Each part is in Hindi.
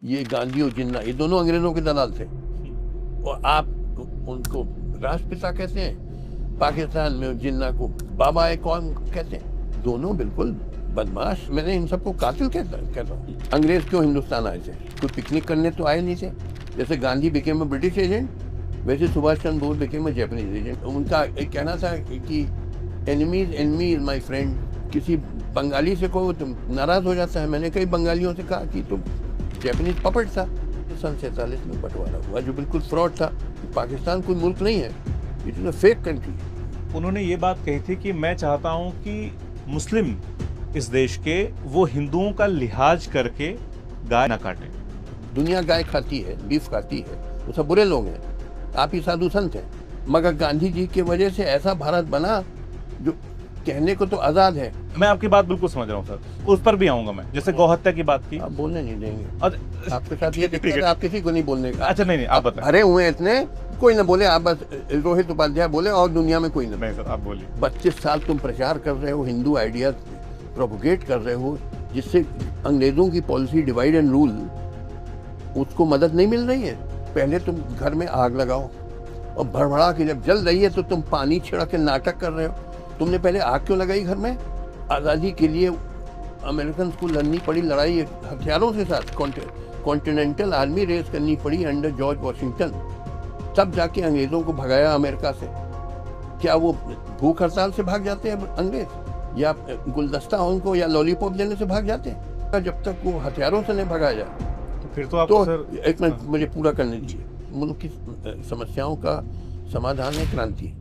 ये गांधी और जिन्ना, ये दोनों अंग्रेजों के दलाल थे, और आप उनको राष्ट्रपिता कहते हैं। पाकिस्तान में जिन्ना को बाबा ए कौम कहते हैं। दोनों बिल्कुल बदमाश। मैंने इन सबको कातिल कहता हूँ। अंग्रेज क्यों हिंदुस्तान आए थे? कोई पिकनिक करने तो आए नहीं थे। जैसे गांधी बिकेम ब्रिटिश एजेंट, वैसे Subhash Chandra Bose became Japanese agent. उनका एक कहना था कि enemies enemy is my friend. किसी बंगाली से को तुम नाराज हो जाता है। मैंने कई बंगालियों से कहा कि तुम जैपनीज पपट था। सन 47 में बंटवारा हुआ जो बिल्कुल फ्रॉड था। पाकिस्तान कोई मुल्क नहीं है, it is a fake country. उन्होंने ये बात कही थी कि मैं चाहता हूं कि मुस्लिम इस देश के वो हिंदुओं का लिहाज करके गाय ना काटें। दुनिया गाय खाती है, बीफ खाती है, वो सब बुरे लोग हैं। आप ही साधु संत हैं। मगर गांधी जी की वजह से ऐसा भारत बना जो कहने को तो आजाद है। मैं आपकी बात बिल्कुल समझ रहा हूँ सर, उस पर भी आऊंगा मैं। जैसे गौहत्या की बात की, आप बोलने नहीं देंगे। अच्छा, आपके साथ ये दिक्कत है, आप किसी को नहीं बोलने का। अच्छा नहीं आप बताएं। भरे हुए इतने, कोई ना बोले। आप बस रोहित उपाध्याय बोले और दुनिया में कोई ना। नहीं सर आप बोलिए। 25 साल तुम प्रचार कर रहे हो, हिंदू आइडिया प्रोपोगेट कर रहे हो, जिससे अंग्रेजों की पॉलिसी डिवाइड एंड रूल, उसको मदद नहीं मिल रही है। पहले तुम घर में आग लगाओ, और भड़भड़ा के जब जल रही है तो तुम पानी छिड़क के नाटक कर रहे हो। तुमने पहले आग क्यों लगाई घर में? आज़ादी के लिए अमेरिकन को लड़नी पड़ी लड़ाई हथियारों के साथ। कॉन्टिनेंटल आर्मी रेस करनी पड़ी अंडर जॉर्ज वॉशिंगटन। तब जाके अंग्रेजों को भगाया अमेरिका से। क्या वो भूख हड़ताल से भाग जाते हैं अंग्रेज, या गुलदस्ता उनको या लॉलीपॉप देने से भाग जाते हैं? जब तक वो हथियारों से नहीं भगाया जाए तो फिर तो आपको तो सर एक मिनट मुझे पूरा करने दीजिए। मुल्क की समस्याओं का समाधान है क्रांति।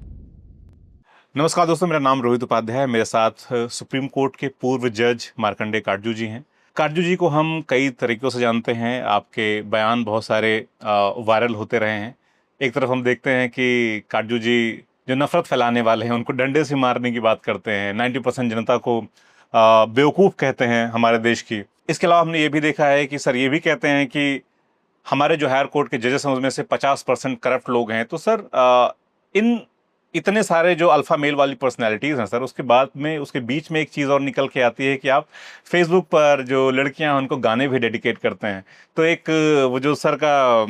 नमस्कार दोस्तों, मेरा नाम रोहित उपाध्याय है। मेरे साथ सुप्रीम कोर्ट के पूर्व जज मार्कंडे काटजू जी हैं। काटजू जी को हम कई तरीकों से जानते हैं। आपके बयान बहुत सारे वायरल होते रहे हैं। एक तरफ हम देखते हैं कि काटजू जी जो नफरत फैलाने वाले हैं उनको डंडे से मारने की बात करते हैं। 90% जनता को बेवकूफ़ कहते हैं हमारे देश की। इसके अलावा हमने ये भी देखा है कि सर ये भी कहते हैं कि हमारे जो हायर कोर्ट के जजेस हैं उसमें से 50% करप्ट लोग हैं। तो सर इन इतने सारे जो अल्फा मेल वाली पर्सनैलिटीज़ हैं सर, उसके बाद में उसके बीच में एक चीज़ और निकल के आती है कि आप फेसबुक पर जो लड़कियां हैं उनको गाने भी डेडिकेट करते हैं। तो एक वो जो सर का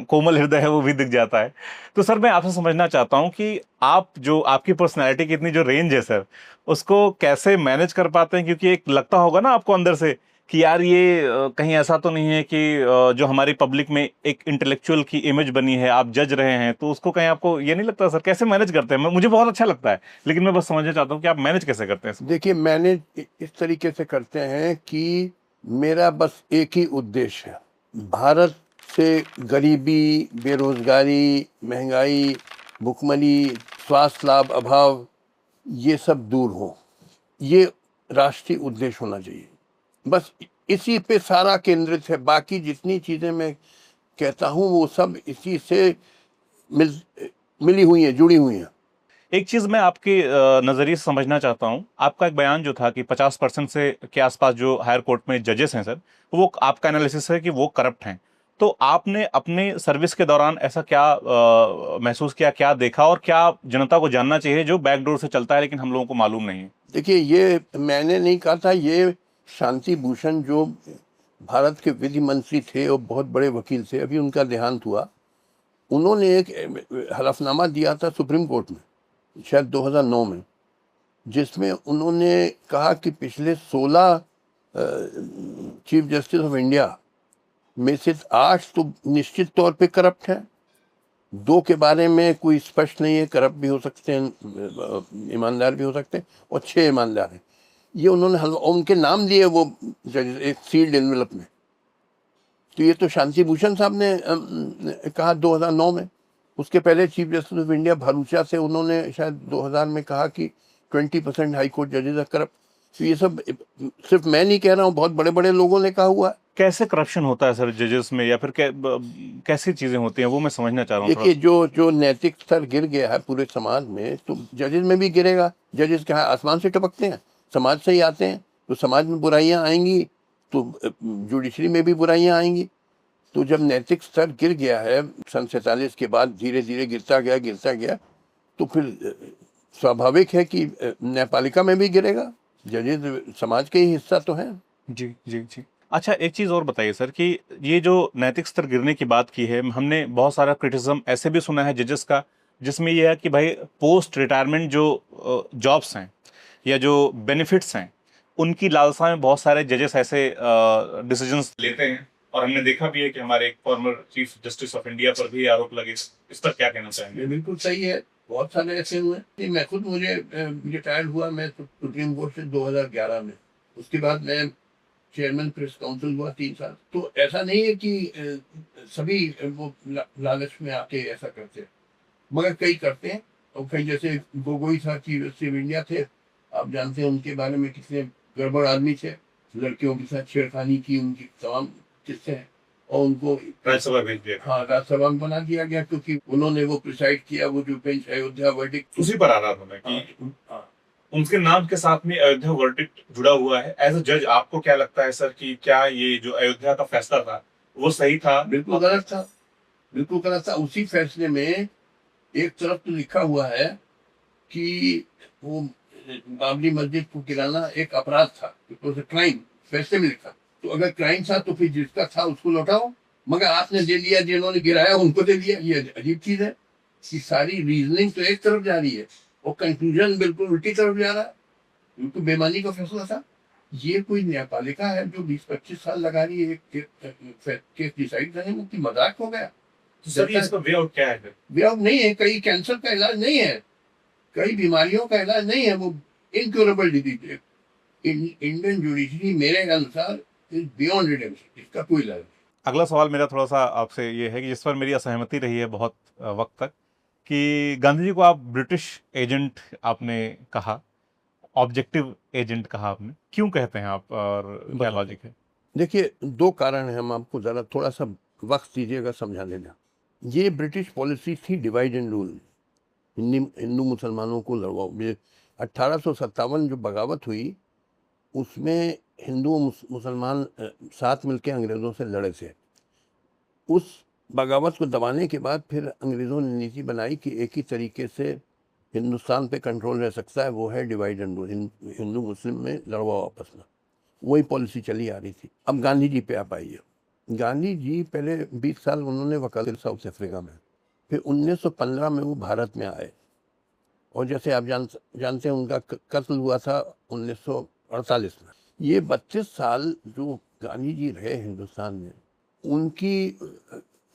कोमल हृदय है वो भी दिख जाता है। तो सर मैं आपसे समझना चाहता हूं कि आप जो आपकी पर्सनैलिटी की इतनी जो रेंज है सर, उसको कैसे मैनेज कर पाते हैं? क्योंकि एक लगता होगा ना आपको अंदर से कि यार ये कहीं ऐसा तो नहीं है कि जो हमारी पब्लिक में एक इंटेलेक्चुअल की इमेज बनी है, आप जज रहे हैं, तो उसको कहीं आपको ये नहीं लगता सर? कैसे मैनेज करते हैं? मुझे बहुत अच्छा लगता है, लेकिन मैं बस समझना चाहता हूँ कि आप मैनेज कैसे करते हैं? देखिए, मैंने इस तरीके से करते हैं कि मेरा बस एक ही उद्देश्य है, भारत से गरीबी, बेरोजगारी, महंगाई, भुखमरी, स्वास्थ्य लाभ अभाव, ये सब दूर हो। ये राष्ट्रीय उद्देश्य होना चाहिए। बस इसी पे सारा केंद्रित है। बाकी जितनी चीजें मैं कहता हूँ वो सब इसी से मिली हुई हैं, जुड़ी हुई हैं। एक चीज मैं आपके नजरिए से समझना चाहता हूं। आपका एक बयान जो था कि 50% से के आसपास जो हायर कोर्ट में जजेस हैं सर, वो आपका एनालिसिस है कि वो करप्ट हैं। तो आपने अपने सर्विस के दौरान ऐसा क्या महसूस किया, क्या देखा, और क्या जनता को जानना चाहिए जो बैकडोर से चलता है लेकिन हम लोगों को मालूम नहीं है? देखिए, ये मैंने नहीं कहा था, ये शांति भूषण जो भारत के विधि मंत्री थे और बहुत बड़े वकील थे, अभी उनका देहांत हुआ, उन्होंने एक हलफनामा दिया था सुप्रीम कोर्ट में, शायद 2009 में, जिसमें उन्होंने कहा कि पिछले 16 चीफ जस्टिस ऑफ इंडिया में से 8 तो निश्चित तौर पे करप्ट हैं, 2 के बारे में कोई स्पष्ट नहीं है, करप्ट भी हो सकते हैं, ईमानदार भी हो सकते हैं, और 6 ईमानदार हैं। ये उन्होंने उनके नाम दिए वो जजेस एक सील्ड एनवेलप में। तो ये तो शांति भूषण साहब ने कहा 2009 में। उसके पहले chief justice of India Bharucha से उन्होंने शायद 2000 में कहा कि 20% हाई कोर्ट जजेस आर करप्ट। तो ये सब सिर्फ मैं नहीं कह रहा हूँ, बहुत बड़े बड़े लोगों ने कहा हुआ है। कैसे करप्शन होता है सर जजेस में, या फिर कैसी चीजें होती हैं, वो मैं समझना चाह रहा हूँ। देखिए, जो नैतिक स्तर गिर गया है पूरे समाज में, तो जजेस में भी गिरेगा। जजेस क्या आसमान से टपकते हैं? समाज से ही आते हैं। तो समाज में बुराइयां आएंगी तो जुडिशरी में भी बुराइयां आएंगी। तो जब नैतिक स्तर गिर गया है सन 47 के बाद, धीरे धीरे गिरता गया, तो फिर स्वाभाविक है कि न्यायपालिका में भी गिरेगा। जजेस समाज के ही हिस्सा तो हैं। जी जी जी। अच्छा, एक चीज़ और बताइए सर कि ये जो नैतिक स्तर गिरने की बात की है, हमने बहुत सारा क्रिटिसिज्म ऐसे भी सुना है जजेस का, जिसमें ये है कि भाई पोस्ट रिटायरमेंट जो जॉब्स हैं या जो बेनिफिट्स हैं, उनकी लालसा में बहुत सारे जजेस ऐसे डिसीजंस लेते हैं। और हमने देखा भी है कि हमारे एक former chief justice of India पर भी आरोप लगे। इस पर क्या कहना चाहेंगे? ये बिल्कुल सही है, बहुत सारे ऐसे हुए हैं। मैं खुद मुझे रिटायर्ड हुआ मैं सुप्रीम कोर्ट से 2011 में। उसके बाद मैं चेयरमैन प्रेस काउंसिल हुआ 3 साल। तो ऐसा नहीं है कि सभी वो लालच में आके ऐसा करते हैं, मगर कई करते हैं। और कई जैसे गोगोई था, चीफ जस्टिस ऑफ इंडिया थे, आप जानते हैं उनके बारे में कितने गड़बड़ आदमी थे, लड़कियों के साथ छेड़खानी की, उनकी तमाम किस्से हैं। और उनको राज्यसभा भेज दिया। हाँ, राज्यसभा में बना दिया गया क्योंकि उन्होंने वो प्रिसाइड किया, वो जो बेंच अयोध्या वर्डिक्ट। उसी पर आ रहा था मैं कि उनके नाम के साथ में अयोध्या वर्डिक्ट जुड़ा हुआ है। एज अ जज आपको क्या लगता है सर कि क्या ये जो अयोध्या का फैसला था वो सही था? बिल्कुल गलत था, बिल्कुल गलत था। उसी फैसले में एक तरफ तो लिखा हुआ है कि वो बाबरी मस्जिद को गिराना एक अपराध था, क्राइम, फैसले में लिखा। तो अगर क्राइम था तो फिर जिसका था उसको लौटाओ, मगर आपने दे दिया, जिन्होंने गिराया उनको दे दिया। ये अजीब चीज है कि सारी रीजनिंग तो एक तरफ जा रही है और कंक्लूजन बिल्कुल उल्टी तरफ जा रहा है। बिल्कुल बेमानी का फैसला था। ये कोई न्यायपालिका है जो 20-25 साल लगा रही है एक केस डिसाइड करने में, कि मजाक हो गया। तो सर ये इसका वे आउट क्या है? वे आउट नहीं है, कई कैंसर का इलाज नहीं है, कई बीमारियों का इलाज नहीं है, वो इनक्योरेबल डिजीज है। इंडियन जुडिशरी मेरे अनुसार इज बियॉन्ड रिडेम्पशन, इसका कोई इलाज नहीं। अगला सवाल मेरा थोड़ा सा आपसे ये है कि जिस पर मेरी असहमति रही है बहुत वक्त तक, कि गांधी जी को आप ब्रिटिश एजेंट आपने कहा, ऑब्जेक्टिव एजेंट कहा आपने, क्यों कहते हैं आप और क्या लॉजिक है? देखिए, 2 कारण हैं, हम आपको ज़रा थोड़ा सा वक्त दीजिएगा समझा देना। ये ब्रिटिश पॉलिसी थी डिवाइड एंड रूल, हिंदू मुसलमानों को लड़वाओ। ये 1857 जो बगावत हुई उसमें हिंदू मुसलमान साथ मिलकर अंग्रेज़ों से लड़े थे। उस बगावत को दबाने के बाद फिर अंग्रेज़ों ने नीति बनाई कि एक ही तरीके से हिंदुस्तान पे कंट्रोल रह सकता है, वो है डिवाइड एंड रूल, हिंदू मुस्लिम में लड़वाओ आपस में। वही पॉलिसी चली आ रही थी। अब गांधी जी पे आप आइए। गांधी जी पहले 20 साल उन्होंने वकालत साउथ अफ्रीका में, फिर 1915 में वो भारत में आए। और जैसे आप जानते हैं उनका कत्ल हुआ था 1948 में। ये 32 साल जो गांधी जी रहे हिंदुस्तान में, उनकी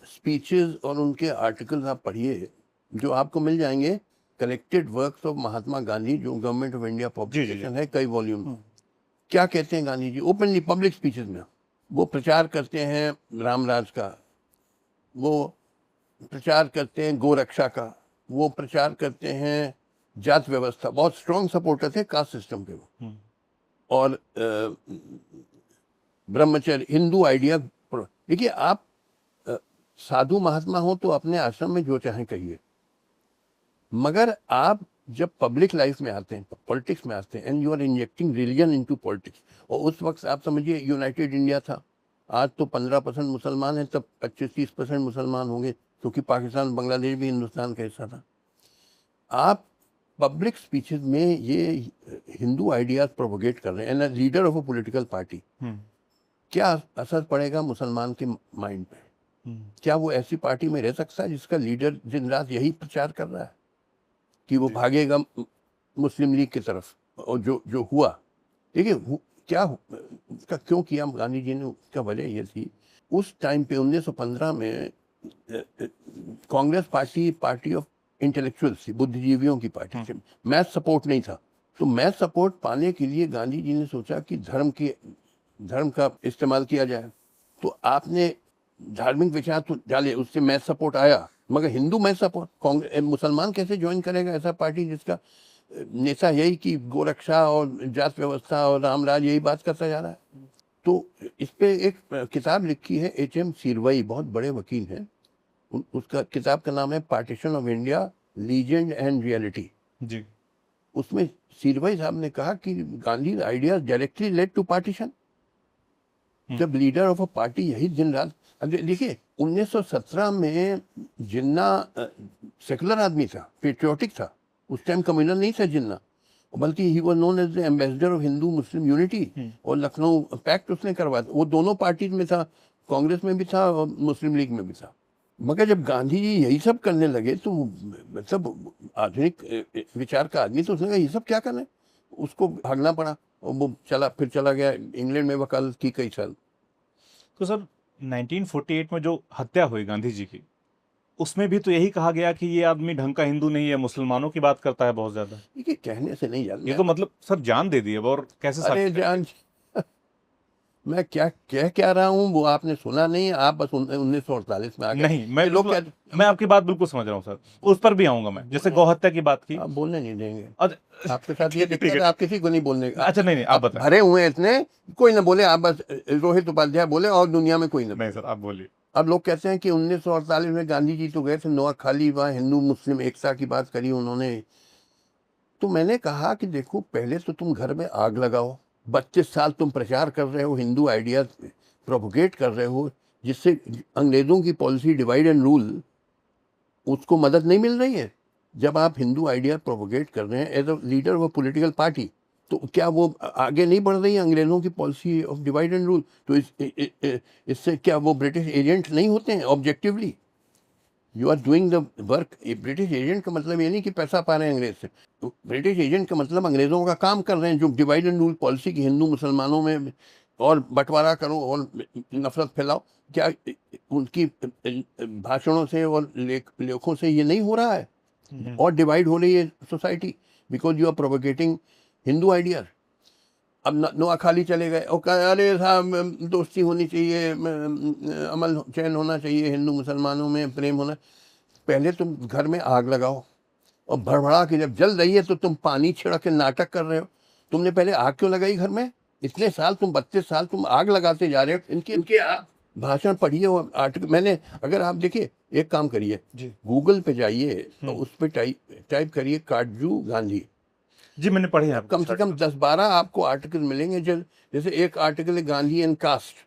स्पीचेस और उनके आर्टिकल्स आप पढ़िए जो आपको मिल जाएंगे। Collected works of Mahatma Gandhi, जो गवर्नमेंट ऑफ इंडिया पब्लिकेशन है, कई वॉल्यूम। क्या कहते हैं Gandhi ji openly public speeches में? वो प्रचार करते हैं रामराज का, वो प्रचार करते हैं गोरक्षा का, वो प्रचार करते हैं जात व्यवस्था, बहुत स्ट्रॉन्ग सपोर्टर थे कास्ट सिस्टम के वो। और ब्रह्मचर्य, हिंदू आइडिया। देखिए, आप साधु महात्मा हो तो अपने आश्रम में जो चाहें कहिए, मगर आप जब पब्लिक लाइफ में आते हैं, पॉलिटिक्स में आते हैं, and you are injecting religion into politics. और उस वक्त आप समझिए यूनाइटेड इंडिया था। आज तो 15% मुसलमान हैं, तब 25-30% मुसलमान होंगे, क्योंकि पाकिस्तान बांग्लादेश भी हिंदुस्तान का हिस्सा था। आप पब्लिक स्पीचेस में ये हिंदू आइडियाज प्रोपोगेट कर रहे हैं, and leader of a political party, क्या असर पड़ेगा मुसलमान के माइंड पे? क्या वो ऐसी पार्टी में रह सकता है जिसका लीडर दिन रात यही प्रचार कर रहा है कि वो भागेगा मुस्लिम लीग की तरफ? और जो हुआ, देखिए क्या उसका क्यों किया गांधी जी ने, उसका वजह ये थी, उस टाइम पे 1915 में कांग्रेस पार्टी ऑफ इंटेलेक्चुअल्स थी, बुद्धिजीवियों की पार्टी थी। मैथ सपोर्ट नहीं था। तो मैथ सपोर्ट पाने के लिए गांधी जी ने सोचा कि धर्म का इस्तेमाल किया जाए। तो आपने धार्मिक विचार तो डाले, उससे मैथ सपोर्ट आया, मगर हिंदू मैथ सपोर्ट, कांग्रेस मुसलमान कैसे ज्वाइन करेगा ऐसा पार्टी जिसका नेता यही कि गोरक्षा और जात व्यवस्था और रामराज यही बात करता जा रहा है? तो इस पे एक किताब लिखी है H.M. सीरवई, बहुत बड़े वकील हैं। उसका किताब का नाम है partition of India, legend and reality जी। उसमें सीरवई साहब ने कहा कि Gandhi ideas directly led to partition. जब लीडर ऑफ अ पार्टी यही दिन रात, देखिए 1917 में जिन्ना सेकुलर आदमी था, पेट्रियोटिक था, उस टाइम कम्युनल नहीं था जिन्ना। बल्कि he was known as the ambassador of Hindu Muslim unity, और लखनऊ पैक्ट उसने करवाया। वो दोनों पार्टीज में था, कांग्रेस में भी था और मुस्लिम लीग में भी था। मगर जब गांधी जी यही सब करने लगे तो मतलब आधुनिक विचार का आदमी तो उसने कहा ये सब क्या करना है, उसको भागना पड़ा और वो चला गया इंग्लैंड में वकालत की कई साल। तो सर 1948 में जो हत्या हुई गांधी जी की, उसमें भी तो यही कहा गया कि ये आदमी ढंग का हिंदू नहीं है, मुसलमानों की बात करता है बहुत ज्यादा। ये कहने से नहीं ये जानता। तो मतलब सर जान दे दी अब, और कैसे अरे साबित जान, मैं क्या रहा हूँ वो आपने सुना नहीं, आप बस 1948 में आ गए। नहीं, मैं ये लोग बिल्कुल, मैं आपकी बात बिल्कुल समझ रहा हूँ सर, उस पर भी आऊंगा मैं, जैसे गौ हत्या की बात की। आप बोलने नहीं देंगे, अच्छा आपके साथ ये ठीक दिक्कत है। है, आप किसी को नहीं बोलने का। अच्छा नहीं, आप आप बताएं। भरे हुए हैं इतने, कोई ना बोले, आप बस रोहित उपाध्याय बोले और दुनिया में कोई ना नहीं बोले। सर, आप बोलिए। अब लोग कहते हैं कि 1948 में गांधी जी तो गए थे नोआखाली, वहाँ हिंदू मुस्लिम एकता की बात करी उन्होंने। तो मैंने कहा कि देखो, पहले तो तुम घर में आग लगाओ, 32 साल तुम प्रचार कर रहे हो, हिंदू आइडिया प्रोपोगेट कर रहे हो, जिससे अंग्रेजों की पॉलिसी डिवाइड एंड रूल, उसको मदद नहीं मिल रही है। जब आप हिंदू आइडिया प्रोपोगेट कर रहे हैं as a leader of political party, तो क्या वो आगे नहीं बढ़ रही है अंग्रेजों की policy of divide and rule? तो इससे क्या वो ब्रिटिश एजेंट नहीं होते हैं objectively? You are doing the work. British agent का मतलब ये नहीं कि पैसा पा रहे हैं अंग्रेज से, तो ब्रिटिश एजेंट का मतलब अंग्रेजों का काम कर रहे हैं, जो डिवाइड एंड रूल पॉलिसी की हिंदू मुसलमानों में और बंटवारा करो और नफरत फैलाओ। क्या उनकी भाषणों से और लेखों से ये नहीं हो रहा है? और डिवाइड हो रही है society because you are propagating Hindu ideas. अब नोआखाली चले गए और कहा अरे साहब दोस्ती होनी चाहिए, अमल चैन होना चाहिए, हिंदू मुसलमानों में प्रेम होना। पहले तुम घर में आग लगाओ, और भड़बड़ा के जब जल रही है तो तुम पानी छिड़क के नाटक कर रहे हो। तुमने पहले आग क्यों लगाई घर में? इतने साल तुम 32 साल तुम आग लगाते जा रहे हो। इनके इनके भाषण पढ़िए और आर्टिकल मैंने, अगर आप देखिए, एक काम करिए, गूगल पे जाइए और उस पर टाइप करिए काटजू गांधी। जी मैंने पढ़े हैं कम से कम 10-12 आपको आर्टिकल मिलेंगे। जैसे एक आर्टिकल है गांधी एंड कास्ट,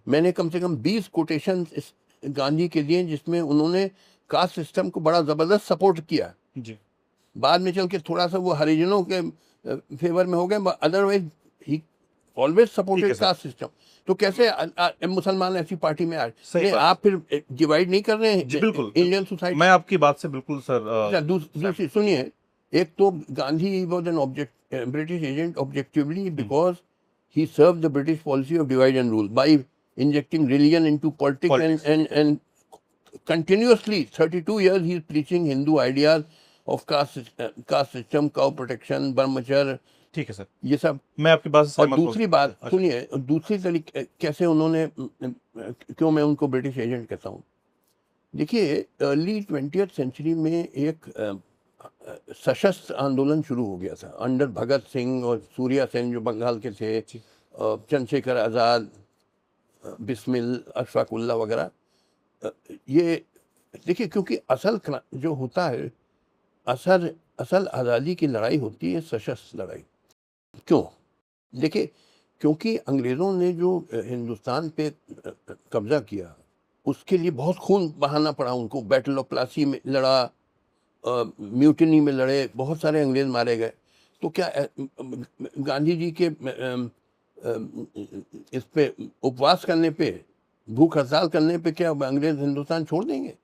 मैंने कम से कम 20 कोटेशन गांधी के दिए जिसमें उन्होंने कास्ट सिस्टम को बड़ा जबरदस्त सपोर्ट किया। जी। बाद में चल के थोड़ा सा वो हरिजनों के फेवर में हो गए, otherwise he always supported caste system. तो कैसे मुसलमान ऐसी पार्टी में आए? सही बात। आप फिर डिवाइड नहीं कर रहे हैं जी बिल्कुल, इंडियन सोसाइटी? मैं आपकी बात से बिल्कुल सर। दूसरी सुनिए, एक तो Gandhi was an British agent objectively because he served the British policy of divide and rule by injecting religion into politics, and continuously 32 years he is preaching Hindu ideas of caste system, cow protection, ब्रह्मचर्य। ठीक है सर, ये सब। मैं आपकी बात से और सहमत हूँ। दूसरी बात सुनिए, दूसरी तरीके कैसे उन्होंने, क्यों मैं उनको ब्रिटिश एजेंट कहता हूँ? देखिए, अर्ली 20th सेंचुरी में एक सशस्त्र आंदोलन शुरू हो गया था अंडर भगत सिंह और सूर्या सेन जो बंगाल के थे, चंद्रशेखर आज़ाद, बिस्मिल, अशफाक उल्लाह वगैरह। ये देखिए, क्योंकि असल जो होता है, असल आज़ादी की लड़ाई होती है सशस्त्र लड़ाई। क्यों? देखिए, क्योंकि अंग्रेज़ों ने जो हिंदुस्तान पे कब्जा किया, उसके लिए बहुत खून बहाना पड़ा उनको। बैटल ऑफ प्लासी में लड़ा, म्यूटिनी में लड़े, बहुत सारे अंग्रेज मारे गए। तो क्या गांधी जी के इस पे उपवास करने पे, भूख हड़ताल करने पे क्या अंग्रेज हिंदुस्तान छोड़ देंगे?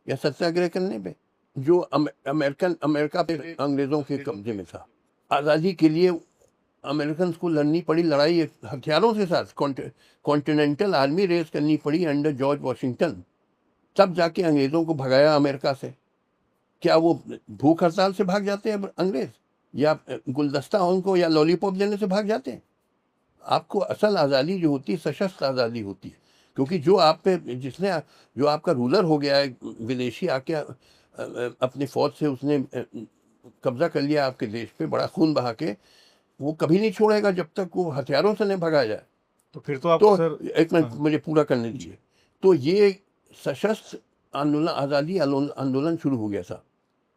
या सत्याग्रह करने पे? जो अमेरिका पे अंग्रेजों के कब्जे में था, आज़ादी के लिए अमेरिकन को लड़नी पड़ी लड़ाई हथियारों के साथ। कॉन्टिनेंटल आर्मी रेस करनी पड़ी अंडर जॉर्ज वॉशिंगटन, तब जाके अंग्रेज़ों को भगाया अमेरिका से। क्या वो भूख हड़ताल से भाग जाते हैं अंग्रेज, या गुलदस्ता उनको या लॉलीपॉप देने से भाग जाते हैं? आपको असल आज़ादी जो होती है सशस्त्र आज़ादी होती है। क्योंकि जो आप पे जो आपका रूलर हो गया है, विदेशी आके अपनी फौज से उसने कब्जा कर लिया आपके देश पे, बड़ा खून बहा के, वो कभी नहीं छोड़ेगा जब तक वो हथियारों से नहीं भगाया जाए। तो फिर तो आप तो सर, एक मिनट मुझे पूरा करने दीजिए। तो ये सशस्त्र आंदोलन, आज़ादी आंदोलन शुरू हो गया था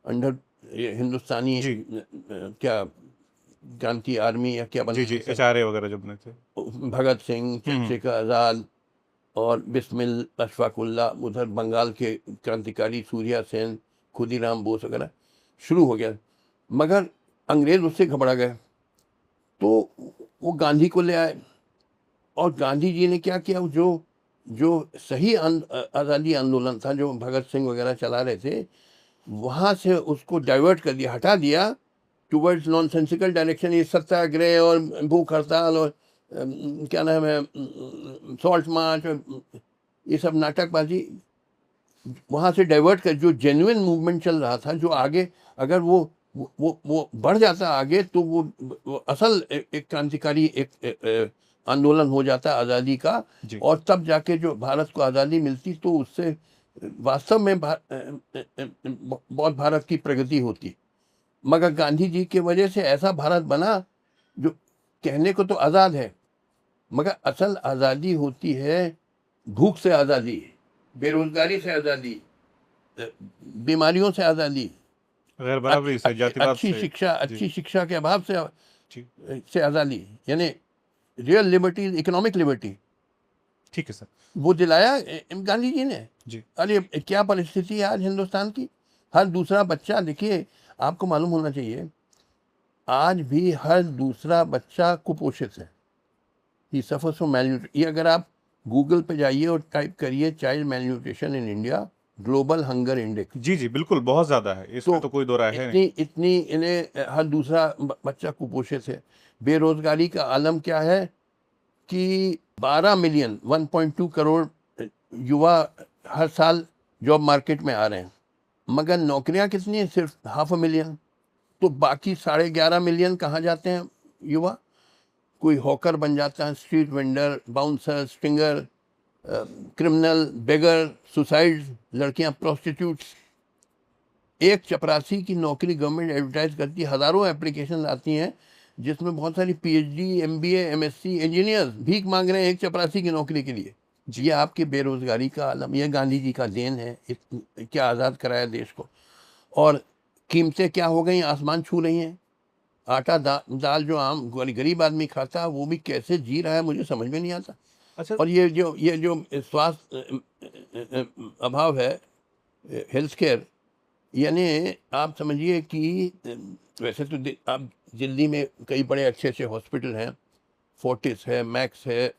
अंडर हिंदुस्तानी क्या क्रांति आर्मी या क्या जी HRA वगैरह जो बने थे, भगत सिंह, चंद्रशेखर आज़ाद और बिस्मिल, अशफाक उल्लाह, उधर बंगाल के क्रांतिकारी सूर्या सेन, खुदीराम बोस वगैरह, शुरू हो गया। मगर अंग्रेज उससे घबरा गए, तो वो गांधी को ले आए, और गांधी जी ने क्या किया, जो जो सही आज़ादी आंदोलन था जो भगत सिंह वगैरह चला रहे थे, वहाँ से उसको डाइवर्ट कर दिया, हटा दिया टुवर्ड्स नॉनसेंसिकल डायरेक्शन। ये सत्याग्रह और भूख हड़ताल और क्या नाम है, सॉल्ट मार्च, ये सब नाटकबाजी, वहाँ से डाइवर्ट कर जो जेन्युइन मूवमेंट चल रहा था, जो आगे अगर वो बढ़ जाता आगे, तो वो असल एक क्रांतिकारी एक आंदोलन हो जाता आज़ादी का, जी और तब जाके जो भारत को आज़ादी मिलती, तो उससे वास्तव में बहुत भारत की प्रगति होती। मगर गांधी जी की वजह से ऐसा भारत बना जो कहने को तो आज़ाद है, मगर असल आज़ादी होती है भूख से आज़ादी, बेरोजगारी से आज़ादी, बीमारियों से आज़ादी, गैर बराबरी से, जातिवाद अच्छी से। शिक्षा, जी अच्छी शिक्षा के अभाव जी से आज़ादी, यानी रियल लिबर्टी, इकोनॉमिक लिबर्टी, ठीक है सर। वो दिलाया गांधी जी ने। जी अरे क्या परिस्थिति है आज हिंदुस्तान की, हर दूसरा बच्चा, देखिए आपको मालूम होना चाहिए, आज भी हर दूसरा बच्चा कुपोषित है, ही सफर्स फ्रॉम मैलन्यूट्रिशन। ये अगर आप गूगल पे जाइए और टाइप करिए child malnutrition in India, global hunger index, जी जी बिल्कुल, बहुत ज़्यादा है, इसमें तो कोई दो राय है नहीं। इतनी इन्हें हर दूसरा बच्चा कुपोषित है। बेरोजगारी का आलम क्या है कि 12 मिलियन 1.2 करोड़ युवा हर साल जॉब मार्केट में आ रहे हैं, मगर नौकरियां कितनी हैं, सिर्फ 500,000। तो बाकी 11.5 मिलियन कहाँ जाते हैं युवा? कोई हॉकर बन जाता है, street vendor, bouncer, stringer, criminal, beggar, suicide, लड़कियां प्रोस्टिट्यूट्स। एक चपरासी की नौकरी गवर्नमेंट एडवर्टाइज करती है, हज़ारों एप्लीकेशन आती हैं जिसमें बहुत सारी पीएचडी, एमबीए, एमएससी इंजीनियर्स भीख मांग रहे हैं एक चपरासी की नौकरी के लिए। ये आपकी बेरोजगारी का आलम, यह गांधी जी का देन है, क्या आज़ाद कराया देश को। और कीमतें क्या हो गई, आसमान छू रही हैं। आटा दाल जो आम गरीब आदमी खाता है, वो भी कैसे जी रहा है मुझे समझ में नहीं आता। अच्छा। और ये जो स्वास्थ्य अभाव है, हेल्थ केयर, यानी आप समझिए कि वैसे तो आप दिल्ली में कई बड़े अच्छे अच्छे हॉस्पिटल हैं, फोर्टिस है, मैक्स है,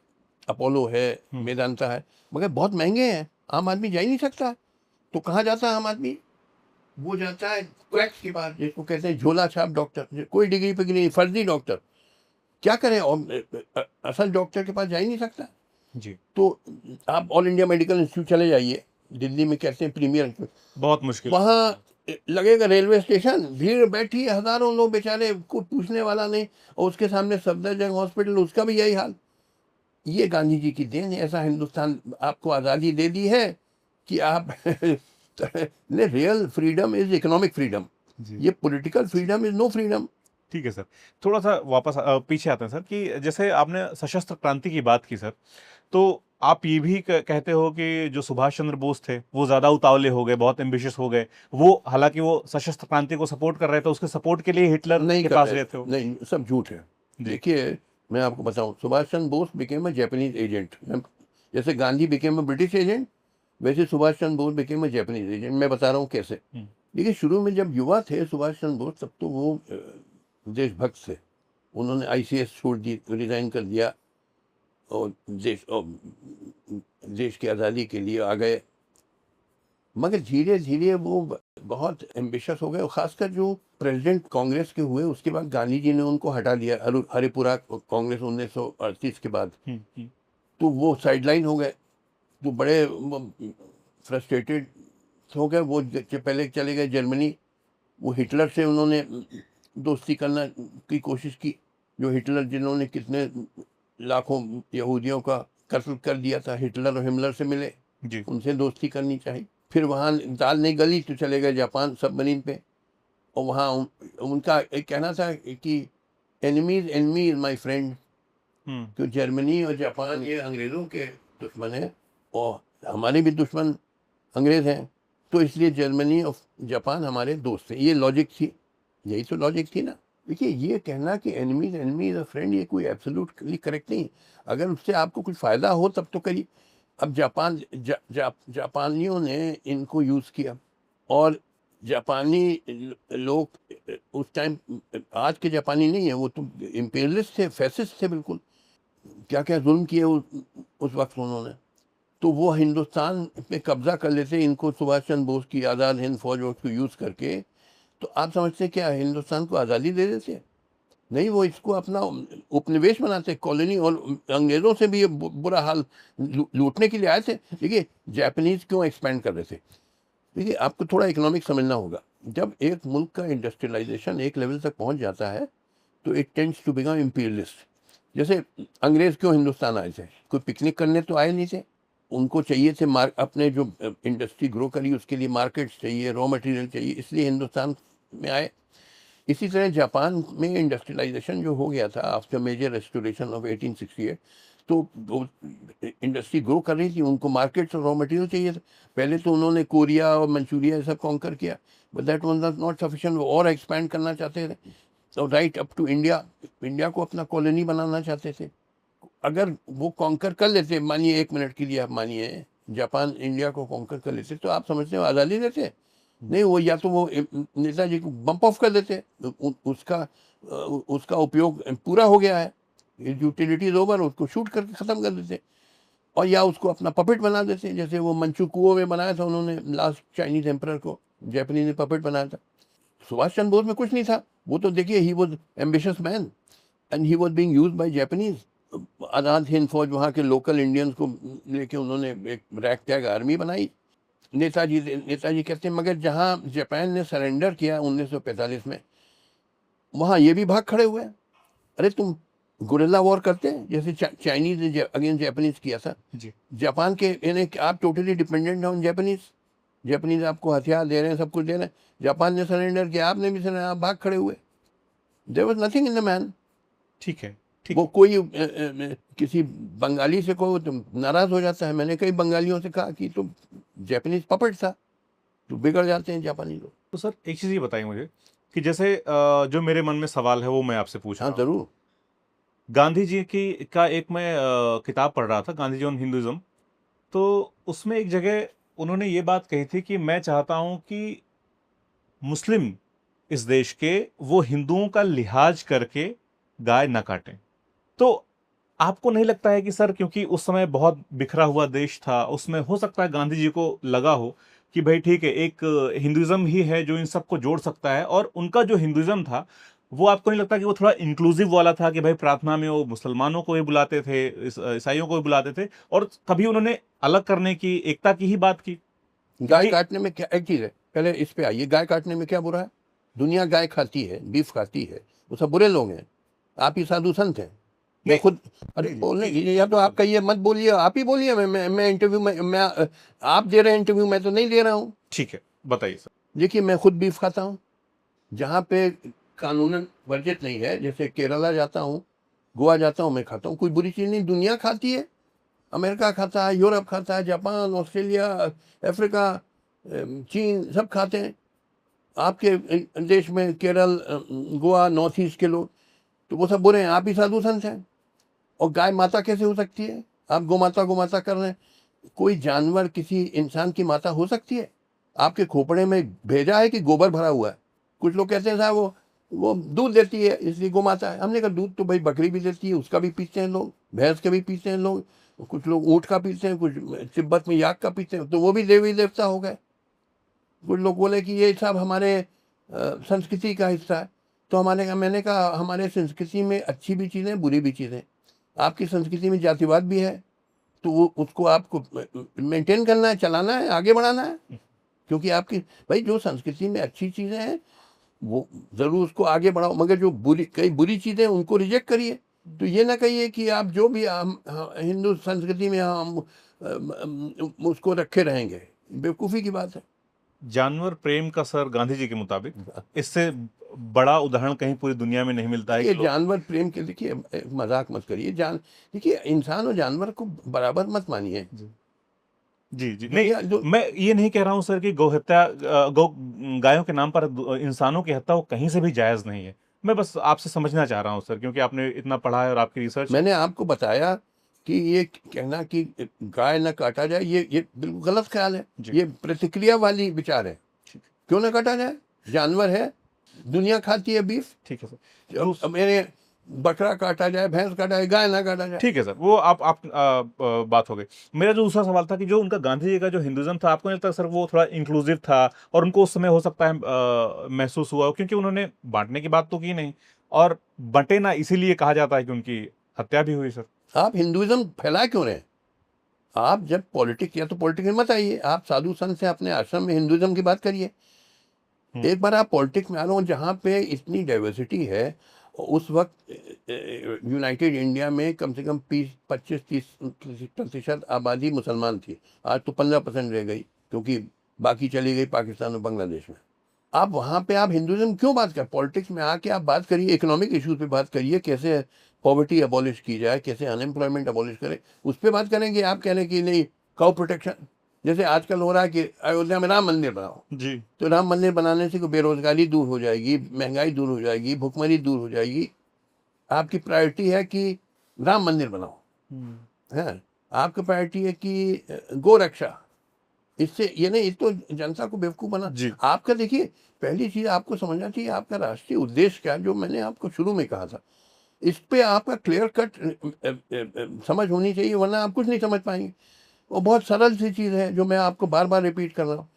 अपोलो है, मेदांता है, मगर बहुत महंगे हैं, आम आदमी जा ही नहीं सकता। तो कहाँ जाता है आम आदमी? वो जाता है क्वैक्स के पास, जिसको कहते हैं झोला छाप डॉक्टर, कोई डिग्री पे नहीं, फर्जी डॉक्टर। क्या करें, और असल डॉक्टर के पास जा ही नहीं सकता। जी तो आप ऑल इंडिया मेडिकल इंस्टीट्यूट चले जाइए, दिल्ली में कहते हैं प्रीमियर, बहुत मुश्किल। वहाँ लगेगा रेलवे स्टेशन, भीड़ बैठी है, हजारों लोग, बेचारे को पूछने वाला नहीं, और उसके सामने सफदरजंग हॉस्पिटल, उसका भी यही हाल। ये गांधी जी की देन है, ऐसा हिंदुस्तान आपको आज़ादी दे दी है कि आप ने real freedom is economic freedom, ये political freedom is no freedom. ठीक है सर, थोड़ा सा वापस पीछे आते हैं सर, कि जैसे आपने सशस्त्र क्रांति की बात की सर, तो आप ये भी कहते हो कि जो सुभाष चंद्र बोस थे वो ज़्यादा उतावले हो गए, बहुत एम्बिशियस हो गए, वो हालांकि वो सशस्त्र क्रांति को सपोर्ट कर रहे थे, उसके सपोर्ट के लिए हिटलर नहीं के कर पास रहे, गए थे वो। नहीं, सब झूठ है। जी देखिए मैं आपको बताऊं, Subhash Chandra Bose became a Japanese agent, जैसे Gandhi became a British agent, वैसे Subhash Chandra Bose became a Japanese agent. मैं बता रहा हूँ कैसे। देखिए शुरू में जब युवा थे सुभाष चंद्र बोस, तब तो वो देशभक्त थे। उन्होंने आईसीएस छोड़ दी, रिजाइन कर दिया, और देश की आज़ादी के लिए आ गए। मगर धीरे धीरे वो बहुत एम्बिशियस हो गए, और खासकर जो प्रेसिडेंट कांग्रेस के हुए उसके बाद गांधी जी ने उनको हटा दिया, हरिपुरा कांग्रेस 1938 के बाद। तो वो साइडलाइन हो गए, तो बड़े फ्रस्ट्रेटेड हो गए। वो पहले चले गए जर्मनी, वो हिटलर से उन्होंने दोस्ती करना की कोशिश की, जो हिटलर जिन्होंने कितने लाखों यहूदियों का कत्ल कर दिया था, हिटलर और हिमलर से मिले, जी उनसे दोस्ती करनी चाहिए। फिर वहाँ दाल नहीं गली तो चले गए जापान सबमरीन पे, और वहाँ उनका एक कहना था कि enemies enemy is my friend. तो जर्मनी और जापान ये अंग्रेज़ों के दुश्मन हैं, और हमारे भी दुश्मन अंग्रेज़ हैं, तो इसलिए जर्मनी और जापान हमारे दोस्त हैं। ये लॉजिक थी, यही तो लॉजिक थी ना। देखिए ये कहना कि enemies enemy is a friend, ये कोई एब्सोल्युटली करेक्ट नहीं। अगर उससे आपको कुछ फ़ायदा हो तब तो करिए। अब जापानियों ने इनको यूज़ किया, और जापानी लोग उस टाइम, आज के जापानी नहीं है, वो तो इम्पेरियलिस्ट थे, फैसिस्ट थे बिल्कुल। क्या क्या जुल्म किए उस वक्त उन्होंने। तो वो हिंदुस्तान पे कब्जा कर लेते इनको, सुभाष चंद्र बोस की आज़ाद हिंद फौज को यूज़ करके। तो आप समझते क्या हिंदुस्तान को आज़ादी दे देते? नहीं, वो इसको अपना उपनिवेश बनाते, कॉलोनी। और अंग्रेज़ों से भी ये बुरा हाल लूटने के लिए आए थे। देखिए जापानीज क्यों एक्सपैंड कर रहे थे। देखिए आपको थोड़ा इकोनॉमिक समझना होगा। जब एक मुल्क का इंडस्ट्रियलाइजेशन एक लेवल तक पहुंच जाता है तो it tends to become imperialist. जैसे अंग्रेज़ क्यों हिंदुस्तान आए थे? कोई पिकनिक करने तो आए नहीं थे। उनको चाहिए थे अपने जो इंडस्ट्री ग्रो करी उसके लिए मार्केट्स चाहिए, रॉ मटेरियल चाहिए, इसलिए हिंदुस्तान में आए। इसी तरह जापान में इंडस्ट्रियलाइजेशन जो हो गया था आफ्टर मेजर रेस्टोरेशन ऑफ 1868, तो इंडस्ट्री ग्रो कर रही थी, उनको मार्केट्स और रॉ मटेरियल चाहिए था। पहले तो उन्होंने कोरिया और मंचूरिया ये सब कॉन्कर किया, but that was not sufficient. वो और एक्सपैंड करना चाहते थे, तो right up to India, India को अपना कॉलोनी बनाना चाहते थे। अगर वो कॉन्कर कर लेते, मानिए 1 मिनट के लिए आप मानिए जापान इंडिया को कॉन्कर कर लेते, तो आप समझते हो आज़ादी देते? नहीं, वो या तो वो नेताजी को बम्प ऑफ कर देते, उसका उपयोग पूरा हो गया है, यूटिलिटीज ओवर, उसको शूट करके ख़त्म कर देते, और या उसको अपना पपेट बना देते, जैसे वो मंचूकुओ में बनाया था उन्होंने, लास्ट चाइनीज एम्परर को जापानी ने पपेट बनाया था। सुभाष चंद्र बोस में कुछ नहीं था, वो तो देखिए he was ambitious man and he was being used by Japanese. Azad Hind Fauj, वहाँ के लोकल इंडियंस को लेके उन्होंने एक रैग टैग आर्मी बनाई। नेताजी कहते हैं मगर जहाँ जापान ने सरेंडर किया 1945 में, वहाँ ये भी भाग खड़े हुए हैं। अरे तुम गुरिल्ला वॉर करते हैं जैसे चाइनीज ने अगेंस्ट जापानीज किया था जी। जापान के, यानी आप totally dependent on Japanese. Japanese आपको हथियार दे रहे हैं, सब कुछ दे रहे हैं, जापान ने सरेंडर किया, आपने भी सरेंडर, आप भाग खड़े हुए। There was nothing in the man. ठीक है, ठीक। वो कोई किसी बंगाली से कोई तो नाराज हो जाता है। मैंने कई बंगालियों से कहा कि तो जापानीज पपेट था, तो बिगड़ जाते हैं जापानी लोग। तो सर एक चीज़ ये बताइए मुझे कि जैसे जो मेरे मन में सवाल है वो मैं आपसे पूछ रहा हाँ हूँ। जरूर। गांधी जी की का एक मैं किताब पढ़ रहा था, गांधी जी ऑन हिंदुइज्म। तो उसमें एक जगह उन्होंने ये बात कही थी कि मैं चाहता हूं कि मुस्लिम इस देश के वो हिंदुओं का लिहाज करके गाय न काटें। तो आपको नहीं लगता है कि सर, क्योंकि उस समय बहुत बिखरा हुआ देश था, उसमें हो सकता है गांधी जी को लगा हो कि भाई ठीक है, एक हिंदुइज्म ही है जो इन सबको जोड़ सकता है, और उनका जो हिंदुइज्म था वो आपको नहीं लगता कि वो थोड़ा इंक्लूसिव वाला था कि भाई प्रार्थना में वो मुसलमानों को भी बुलाते थे, ईसाइयों को भी बुलाते थे, और कभी उन्होंने अलग करने की, एकता की ही बात की? गाय काटने में क्या एक चीज है, पहले इस पे आइए, गाय काटने में क्या बुरा है? दुनिया गाय खाती है, बीफ खाती है, वो सब बुरे लोग हैं। आप ही साधु संत हैं। मैं खुद, अरे बोलने या तो आप कहिए, मत बोलिए, आप ही बोलिए। मैं इंटरव्यू में, मैं आप दे रहे हैं इंटरव्यू, मैं तो नहीं दे रहा हूँ। ठीक है, बताइए सर। देखिए मैं खुद बीफ खाता हूँ, जहाँ पे कानूनन वर्जित नहीं है, जैसे केरला जाता हूँ, गोवा जाता हूँ, मैं खाता हूँ, कोई बुरी चीज़ नहीं। दुनिया खाती है, अमेरिका खाता है, यूरोप खाता है, जापान, ऑस्ट्रेलिया, अफ्रीका, चीन, सब खाते हैं। आपके देश में केरल, गोवा, नॉर्थ ईस्ट के लोग, तो वो सब बुरे हैं, आप ही साधु संत हैं। और गाय माता कैसे हो सकती है? आप गोमाता कर रहे हैं। कोई जानवर किसी इंसान की माता हो सकती है? आपके खोपड़े में भेजा है कि गोबर भरा हुआ है? कुछ लोग कहते हैं साहब वो दूध देती है इसलिए गोमाता है। हमने कहा दूध तो भाई बकरी भी देती है, उसका भी पीते हैं लोग, भैंस का भी पीते हैं लोग, कुछ लोग ऊँट का पीते हैं, कुछ तिब्बत में याक का पीते हैं, तो वो भी देवी देवता हो गए। कुछ लोग बोले कि ये सब हमारे संस्कृति का हिस्सा है। तो मैंने कहा हमारे संस्कृति में अच्छी भी चीज़ें, बुरी भी चीज़ें। आपकी संस्कृति में जातिवाद भी है, तो वो उसको आपको मेंटेन करना है, चलाना है, आगे बढ़ाना है। क्योंकि आपकी भाई जो संस्कृति में अच्छी चीज़ें हैं वो ज़रूर उसको आगे बढ़ाओ, मगर जो कई बुरी चीज़ें उनको रिजेक्ट करिए। तो ये ना कहिए कि आप जो भी हिंदू संस्कृति में हम उसको रखे रहेंगे, बेवकूफ़ी की बात है। जानवर प्रेम का सर, गांधी जी के मुताबिक इससे बड़ा उदाहरण कहीं पूरी दुनिया में नहीं मिलता है ये कि जानवर प्रेम के, देखिए मजाक मत करिए। देखिए इंसान और जानवर को बराबर मत मानिए। जी जी नहीं, मैं ये नहीं कह रहा हूं सर कि गौ हत्या, गौ गायों के नाम पर इंसानों की हत्या वो कहीं से भी जायज नहीं है। मैं बस आपसे समझना चाह रहा हूं सर, क्योंकि आपने इतना पढ़ा है और आपकी रिसर्च। मैंने आपको बताया कि ये कहना कि गाय न काटा जाए, ये बिल्कुल गलत ख्याल है। ये प्रतिक्रिया वाली विचार है, क्यों ना काटा जाए? जानवर है, दुनिया खाती है बीफ। ठीक है सर, मेरे बकरा काटा जाए, भैंस काटा जाए, गाय ना काटा जाए। ठीक है सर, वो आप बात हो गई। मेरा जो दूसरा सवाल था कि जो उनका गांधी जी का जो हिंदुइज्म था, आपको नहीं लगता सर वो थोड़ा इंक्लूसिव था और उनको उस समय हो सकता है महसूस हुआ हो, क्योंकि उन्होंने बांटने की बात तो की नहीं, और बंटे ना इसीलिए कहा जाता है कि उनकी हत्या भी हुई सर। आप हिंदुइज्म फैला क्यों रहे हैं? आप जब पॉलिटिक्स, या तो पॉलिटिक्स में मत आइए, आप साधु संत से अपने आश्रम में हिंदुइज्म की बात करिए। एक बार आप पॉलिटिक्स में आ रहे हो जहाँ पे इतनी डाइवर्सिटी है। उस वक्त यूनाइटेड इंडिया में कम से कम 25-30% आबादी मुसलमान थी। आज तो 15% रह गई, क्योंकि बाकी चली गई पाकिस्तान और बांग्लादेश में। आप वहाँ पे आप हिंदुइज्म क्यों बात कर? पॉलिटिक्स में आके आप बात करिए, इकोनॉमिक इश्यूज पे बात करिए, कैसे पॉवर्टी अबॉलिश की जाए, कैसे अनएम्प्लॉयमेंट अबॉलिश करें, उस पर बात करेंगे। आप कह रहे हैं कि नहीं काउ प्रोटेक्शन, जैसे आजकल हो रहा है कि अयोध्या में राम मंदिर बनाओ, जी, तो राम मंदिर बनाने से कोई बेरोजगारी दूर हो जाएगी, महंगाई दूर हो जाएगी, भुखमरी दूर हो जाएगी। आपकी प्रायोरिटी है कि राम मंदिर बनाओ, है आपकी प्रायोरिटी है कि गो रक्षा। इससे ये नहीं, तो जनता को बेवकूफ बना। जी, आपका देखिए, पहली चीज आपको समझना चाहिए आपका राष्ट्रीय उद्देश्य क्या है, जो मैंने आपको शुरू में कहा था। इस पे आपका क्लियर कट समझ होनी चाहिए, वरना आप कुछ नहीं समझ पाएंगे। वो बहुत सरल सी चीज है जो मैं आपको बार बार रिपीट कर रहा हूँ,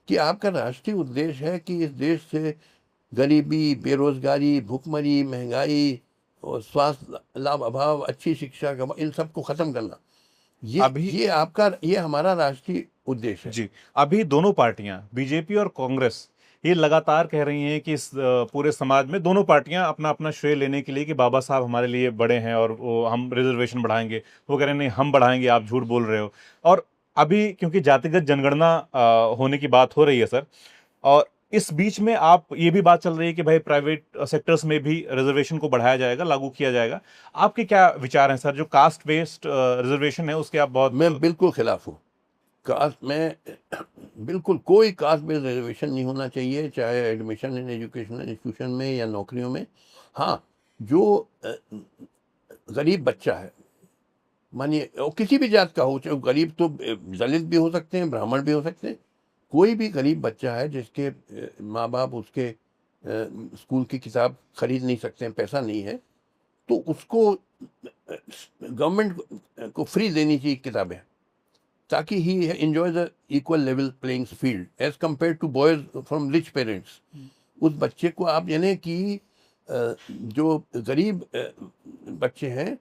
कि आपका राष्ट्रीय उद्देश्य है कि इस देश से गरीबी, बेरोजगारी, भुखमरी, महंगाई और स्वास्थ्य लाभ अभाव, अच्छी शिक्षा का, इन सबको खत्म करना। अभी ये हमारा राष्ट्रीय उद्देश्य है। जी, अभी दोनों पार्टियां बीजेपी और कांग्रेस ये लगातार कह रही हैं कि इस पूरे समाज में दोनों पार्टियां अपना अपना श्रेय लेने के लिए कि बाबा साहब हमारे लिए बड़े हैं और वो हम रिजर्वेशन बढ़ाएंगे, वो कह रहे हैं नहीं हम बढ़ाएंगे, आप झूठ बोल रहे हो। और अभी क्योंकि जातिगत जनगणना होने की बात हो रही है सर, और इस बीच में आप ये भी बात चल रही है कि भाई प्राइवेट सेक्टर्स में भी रिजर्वेशन को बढ़ाया जाएगा, लागू किया जाएगा। आपके क्या विचार हैं सर? जो कास्ट बेस्ड रिजर्वेशन है उसके आप बहुत मैं बिल्कुल खिलाफ हूँ। कास्ट में बिल्कुल कोई कास्ट बेस्ड रिजर्वेशन नहीं होना चाहिए, चाहे एडमिशन इन एजुकेशनल इंस्टीट्यूशन में या नौकरियों में। हाँ, जो गरीब बच्चा है, मानिए वो किसी भी जात का हो, चाहे गरीब तो दलित भी हो सकते हैं, ब्राह्मण भी हो सकते हैं, कोई भी गरीब बच्चा है जिसके माँ बाप उसके स्कूल की किताब खरीद नहीं सकते हैं, पैसा नहीं है, तो उसको गवर्नमेंट को फ्री देनी चाहिए किताबें, ताकि he enjoy the equal level playing field as compare to boys from rich parents. उस बच्चे को आप यानी कि जो गरीब बच्चे हैं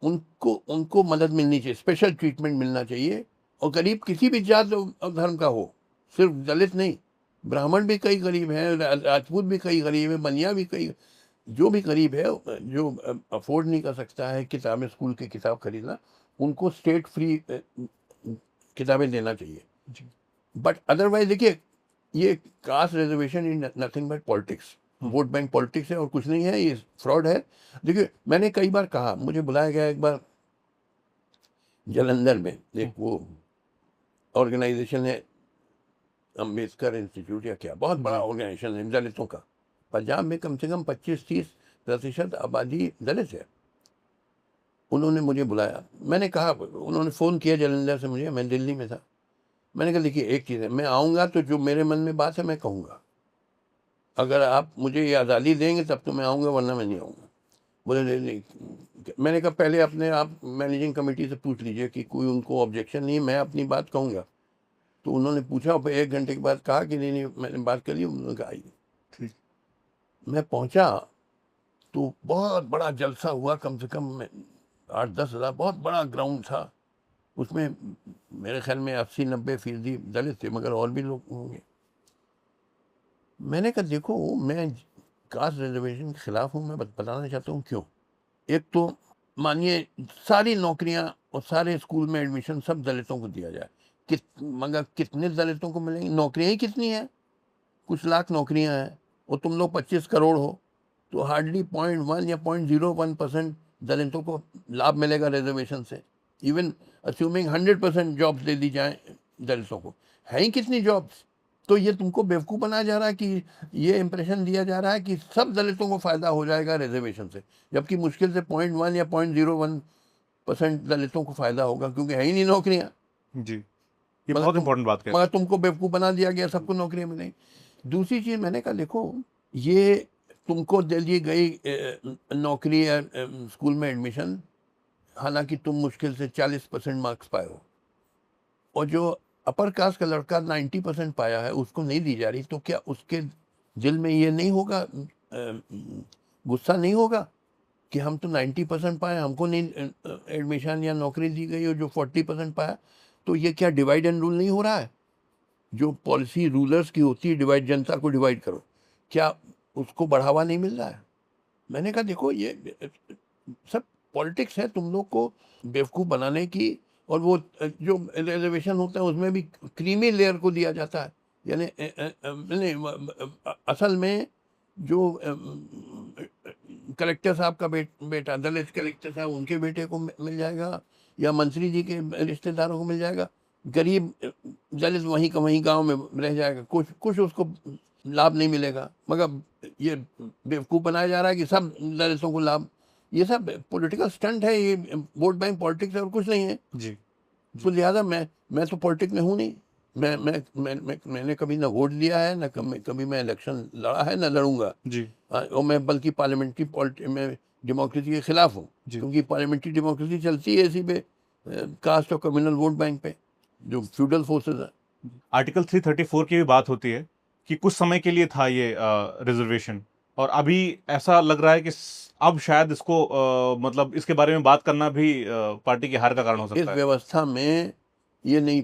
उनको उनको मदद मिलनी चाहिए, स्पेशल ट्रीटमेंट मिलना चाहिए। और गरीब किसी भी जात और धर्म का हो, सिर्फ दलित नहीं, ब्राह्मण भी कई गरीब हैं, राजपूत भी कई गरीब हैं, बनिया भी कई, जो भी गरीब है, जो अफोर्ड नहीं कर सकता है किताबें, स्कूल की किताब खरीदना, उनको स्टेट फ्री किताबें देना चाहिए। बट अदरवाइज देखिए, ये caste reservation is nothing but politics, vote bank politics है और कुछ नहीं है, ये फ्रॉड है। देखिए मैंने कई बार कहा, मुझे बुलाया गया एक बार जालंधर में, एक वो ऑर्गेनाइजेशन है अम्बेडकर इंस्टीट्यूट या क्या, बहुत बड़ा ऑर्गेनाइजेशन है दलितों का। पंजाब में कम से कम 25-30% आबादी दलित है। उन्होंने मुझे बुलाया, मैंने कहा, उन्होंने फ़ोन किया जालंधर से मुझे, मैं दिल्ली में था। मैंने कहा देखिए एक चीज़ है, मैं आऊँगा तो जो मेरे मन में बात है मैं कहूँगा, अगर आप मुझे ये आज़ादी देंगे तब तो मैं आऊँगा, वरना मैं नहीं आऊँगा। बोले नहीं। मैंने कहा पहले अपने आप मैनेजिंग कमेटी से पूछ लीजिए कि कोई उनको ऑब्जेक्शन नहीं, मैं अपनी बात कहूँगा। तो उन्होंने पूछा और 1 घंटे के बाद कहा कि नहीं मैंने बात कर ली। उन्होंने कहा आइए। मैं पहुँचा तो बहुत बड़ा जलसा हुआ, कम से कम 8-10 हज़ार, बहुत बड़ा ग्राउंड था। उसमें मेरे ख्याल में 80-90% दलित थे, मगर और भी लोग होंगे। मैंने कहा देखो, मैं कास्ट रिजर्वेशन के खिलाफ हूँ, मैं बताना चाहता हूँ क्यों। एक तो मानिए सारी नौकरियां और सारे स्कूल में एडमिशन सब दलितों को दिया जाए, मगर कितने दलितों को मिलेंगी? नौकरियां ही कितनी हैं, कुछ लाख नौकरियां हैं, और तुम लोग 25 करोड़ हो, तो हार्डली 0.1 या 0.01% दलितों को लाभ मिलेगा रिजर्वेशन से। इवन अस्यूमिंग 100% जॉब्स दे दी जाए दलितों को, है ही कितनी जॉब्स? तो ये तुमको बेवकूफ़ बनाया जा रहा है कि ये इंप्रेशन दिया जा रहा है कि सब दलितों को फ़ायदा हो जाएगा रिजर्वेशन से, जबकि मुश्किल से 0.1 या 0.01% दलितों को फ़ायदा होगा, क्योंकि है ही नहीं नौकरियाँ। जी, ये बहुत इंपॉर्टेंट बात कह रहे मगर हैं। तुमको बेवकूफ़ बना दिया गया, सबको नौकरियाँ मिलेंगी। दूसरी चीज मैंने कहा देखो, ये तुमको दे दी गई नौकरी या स्कूल में एडमिशन, हालांकि तुम मुश्किल से 40% मार्क्स पाए हो, और जो अपर कास्ट का लड़का 90% पाया है उसको नहीं दी जा रही, तो क्या उसके दिल में ये नहीं होगा, गुस्सा नहीं होगा कि हम तो 90% पाए, हमको नहीं एडमिशन या नौकरी दी गई, और जो 40% पाया? तो ये क्या डिवाइड एंड रूल नहीं हो रहा है? जो पॉलिसी रूलर्स की होती है, डिवाइड, जनता को डिवाइड करो, क्या उसको बढ़ावा नहीं मिल रहा है? मैंने कहा देखो, ये सब पॉलिटिक्स है तुम लोग को बेवकूफ़ बनाने की, और वो जो रिजर्वेशन होता है उसमें भी क्रीमी लेयर को दिया जाता है, यानी असल में जो कलेक्टर साहब का बेटा, दलित कलेक्टर साहब, उनके बेटे को मिल जाएगा, या मंत्री जी के रिश्तेदारों को मिल जाएगा, गरीब दलित वहीं का वहीं गांव में रह जाएगा, कुछ कुछ उसको लाभ नहीं मिलेगा। मगर ये बेवकूफ़ बनाया जा रहा है कि सब दलितों को लाभ। ये सब पॉलिटिकल स्टंट है, ये वोट बैंक पॉलिटिक्स है और कुछ नहीं है। जी तो लिहाजा मैं तो पॉलिटिक्स में हूँ नहीं। मैंने कभी ना वोट दिया है, ना कभी मैं इलेक्शन लड़ा है, ना लड़ूंगा। जी और मैं बल्कि पार्लियामेंट्री में डेमोक्रेसी के खिलाफ हूँ, जी। क्योंकि पार्लियामेंट्री डेमोक्रेसी चलती है इसी पे, कास्ट और कम्युनल वोट बैंक पे, जो फ्यूडल फोर्सेस है। आर्टिकल 334 की भी बात होती है कि कुछ समय के लिए था ये रिजर्वेशन, और अभी ऐसा लग रहा है कि अब शायद इसको मतलब इसके बारे में बात करना भी पार्टी की हार का कारण हो इस सकता है। व्यवस्था में ये नहीं,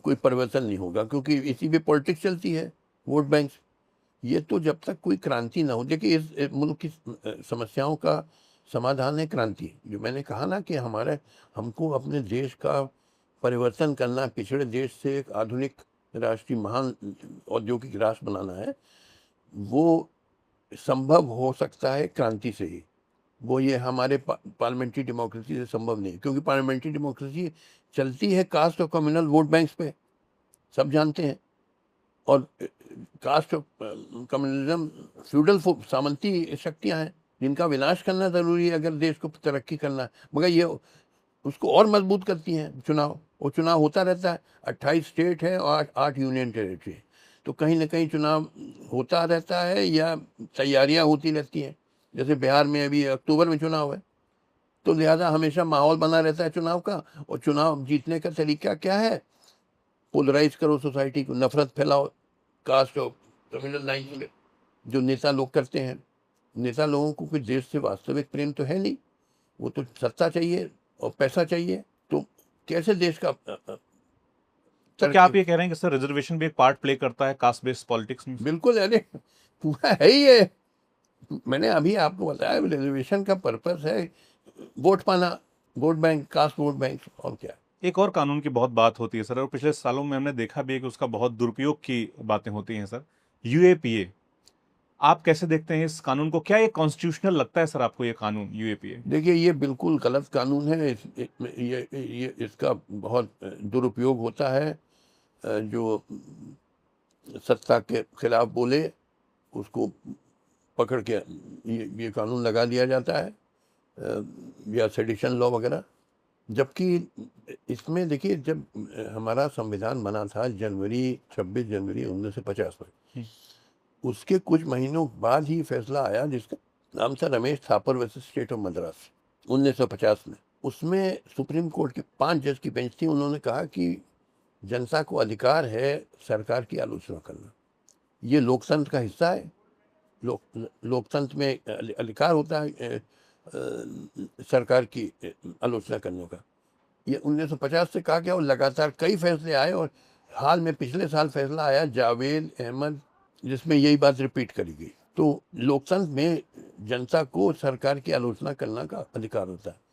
कोई परिवर्तन नहीं होगा, क्योंकि इसी पे पॉलिटिक्स चलती है, वोट बैंक। ये तो जब तक कोई क्रांति ना हो, देखिए इस मुल्क की समस्याओं का समाधान है क्रांति। जो मैंने कहा ना कि हमको अपने देश का परिवर्तन करना, पिछड़े देश से एक आधुनिक राष्ट्रीय महान औद्योगिक राष्ट्र बनाना है, वो संभव हो सकता है क्रांति से ही। वो ये हमारे पार्लियामेंट्री डेमोक्रेसी से संभव नहीं, क्योंकि पार्लियामेंट्री डेमोक्रेसी चलती है कास्ट और कम्युनल वोट बैंक्स पे, सब जानते हैं। और कास्ट ऑफ कम्युनिज्म फ्यूडल सामंती शक्तियां हैं, जिनका विनाश करना जरूरी है अगर देश को तरक्की करना है। मगर ये उसको और मजबूत करती हैं चुनाव, और चुनाव होता रहता है। 28 स्टेट है और 8 यूनियन टेरिटरी है, तो कहीं ना कहीं चुनाव होता रहता है या तैयारियां होती रहती हैं। जैसे बिहार में अभी अक्टूबर में चुनाव है, तो लिहाजा हमेशा माहौल बना रहता है चुनाव का। और चुनाव जीतने का तरीका क्या है? पोलराइज करो सोसाइटी को, नफरत फैलाओ कास्ट और कम्युनल लाइन में, जो नेता लोग करते हैं। नेता लोगों को कोई देश से वास्तविक प्रेम तो है नहीं, वो तो सत्ता चाहिए और पैसा चाहिए। तो कैसे देश का तो क्या आप ये कह रहे हैं कि सर रिजर्वेशन भी एक पार्ट प्ले करता है कास्ट बेस्ड पॉलिटिक्स में? बिल्कुल, अरे पूरा है ही है। मैंने अभी आपको बताया, रिजर्वेशन का पर्पस है वोट पाना, vote bank, caste vote bank, और क्या। एक और कानून की बहुत बात होती है सर, और पिछले सालों में हमने देखा भी है कि उसका बहुत दुरुपयोग की बातें होती हैं सर, यूएपीए। आप कैसे देखते हैं इस कानून को? क्या ये कॉन्स्टिट्यूशनल लगता है सर आपको ये कानून यूएपीए? देखिए, ये बिल्कुल गलत कानून है। ये इसका बहुत दुरुपयोग होता है। जो सत्ता के खिलाफ बोले उसको पकड़ के ये कानून लगा दिया जाता है, या सेडिशन लॉ वगैरह। जबकि इसमें देखिए, जब हमारा संविधान बना था 26 जनवरी 1950 में, उसके कुछ महीनों बाद ही फैसला आया जिसका नाम था Ramesh Thapar versus state of Madras, 1950 में। उसमें सुप्रीम कोर्ट के 5 जज की बेंच थी। उन्होंने कहा कि जनता को अधिकार है सरकार की आलोचना करना, ये लोकतंत्र का हिस्सा है। लोकतंत्र में अधिकार होता है सरकार की आलोचना करने का। ये 1950 से कहा गया, और लगातार कई फैसले आए, और हाल में पिछले साल फैसला आया जावेद अहमद, जिसमें यही बात रिपीट करी गई। तो लोकतंत्र में जनता को सरकार की आलोचना करने का अधिकार होता है।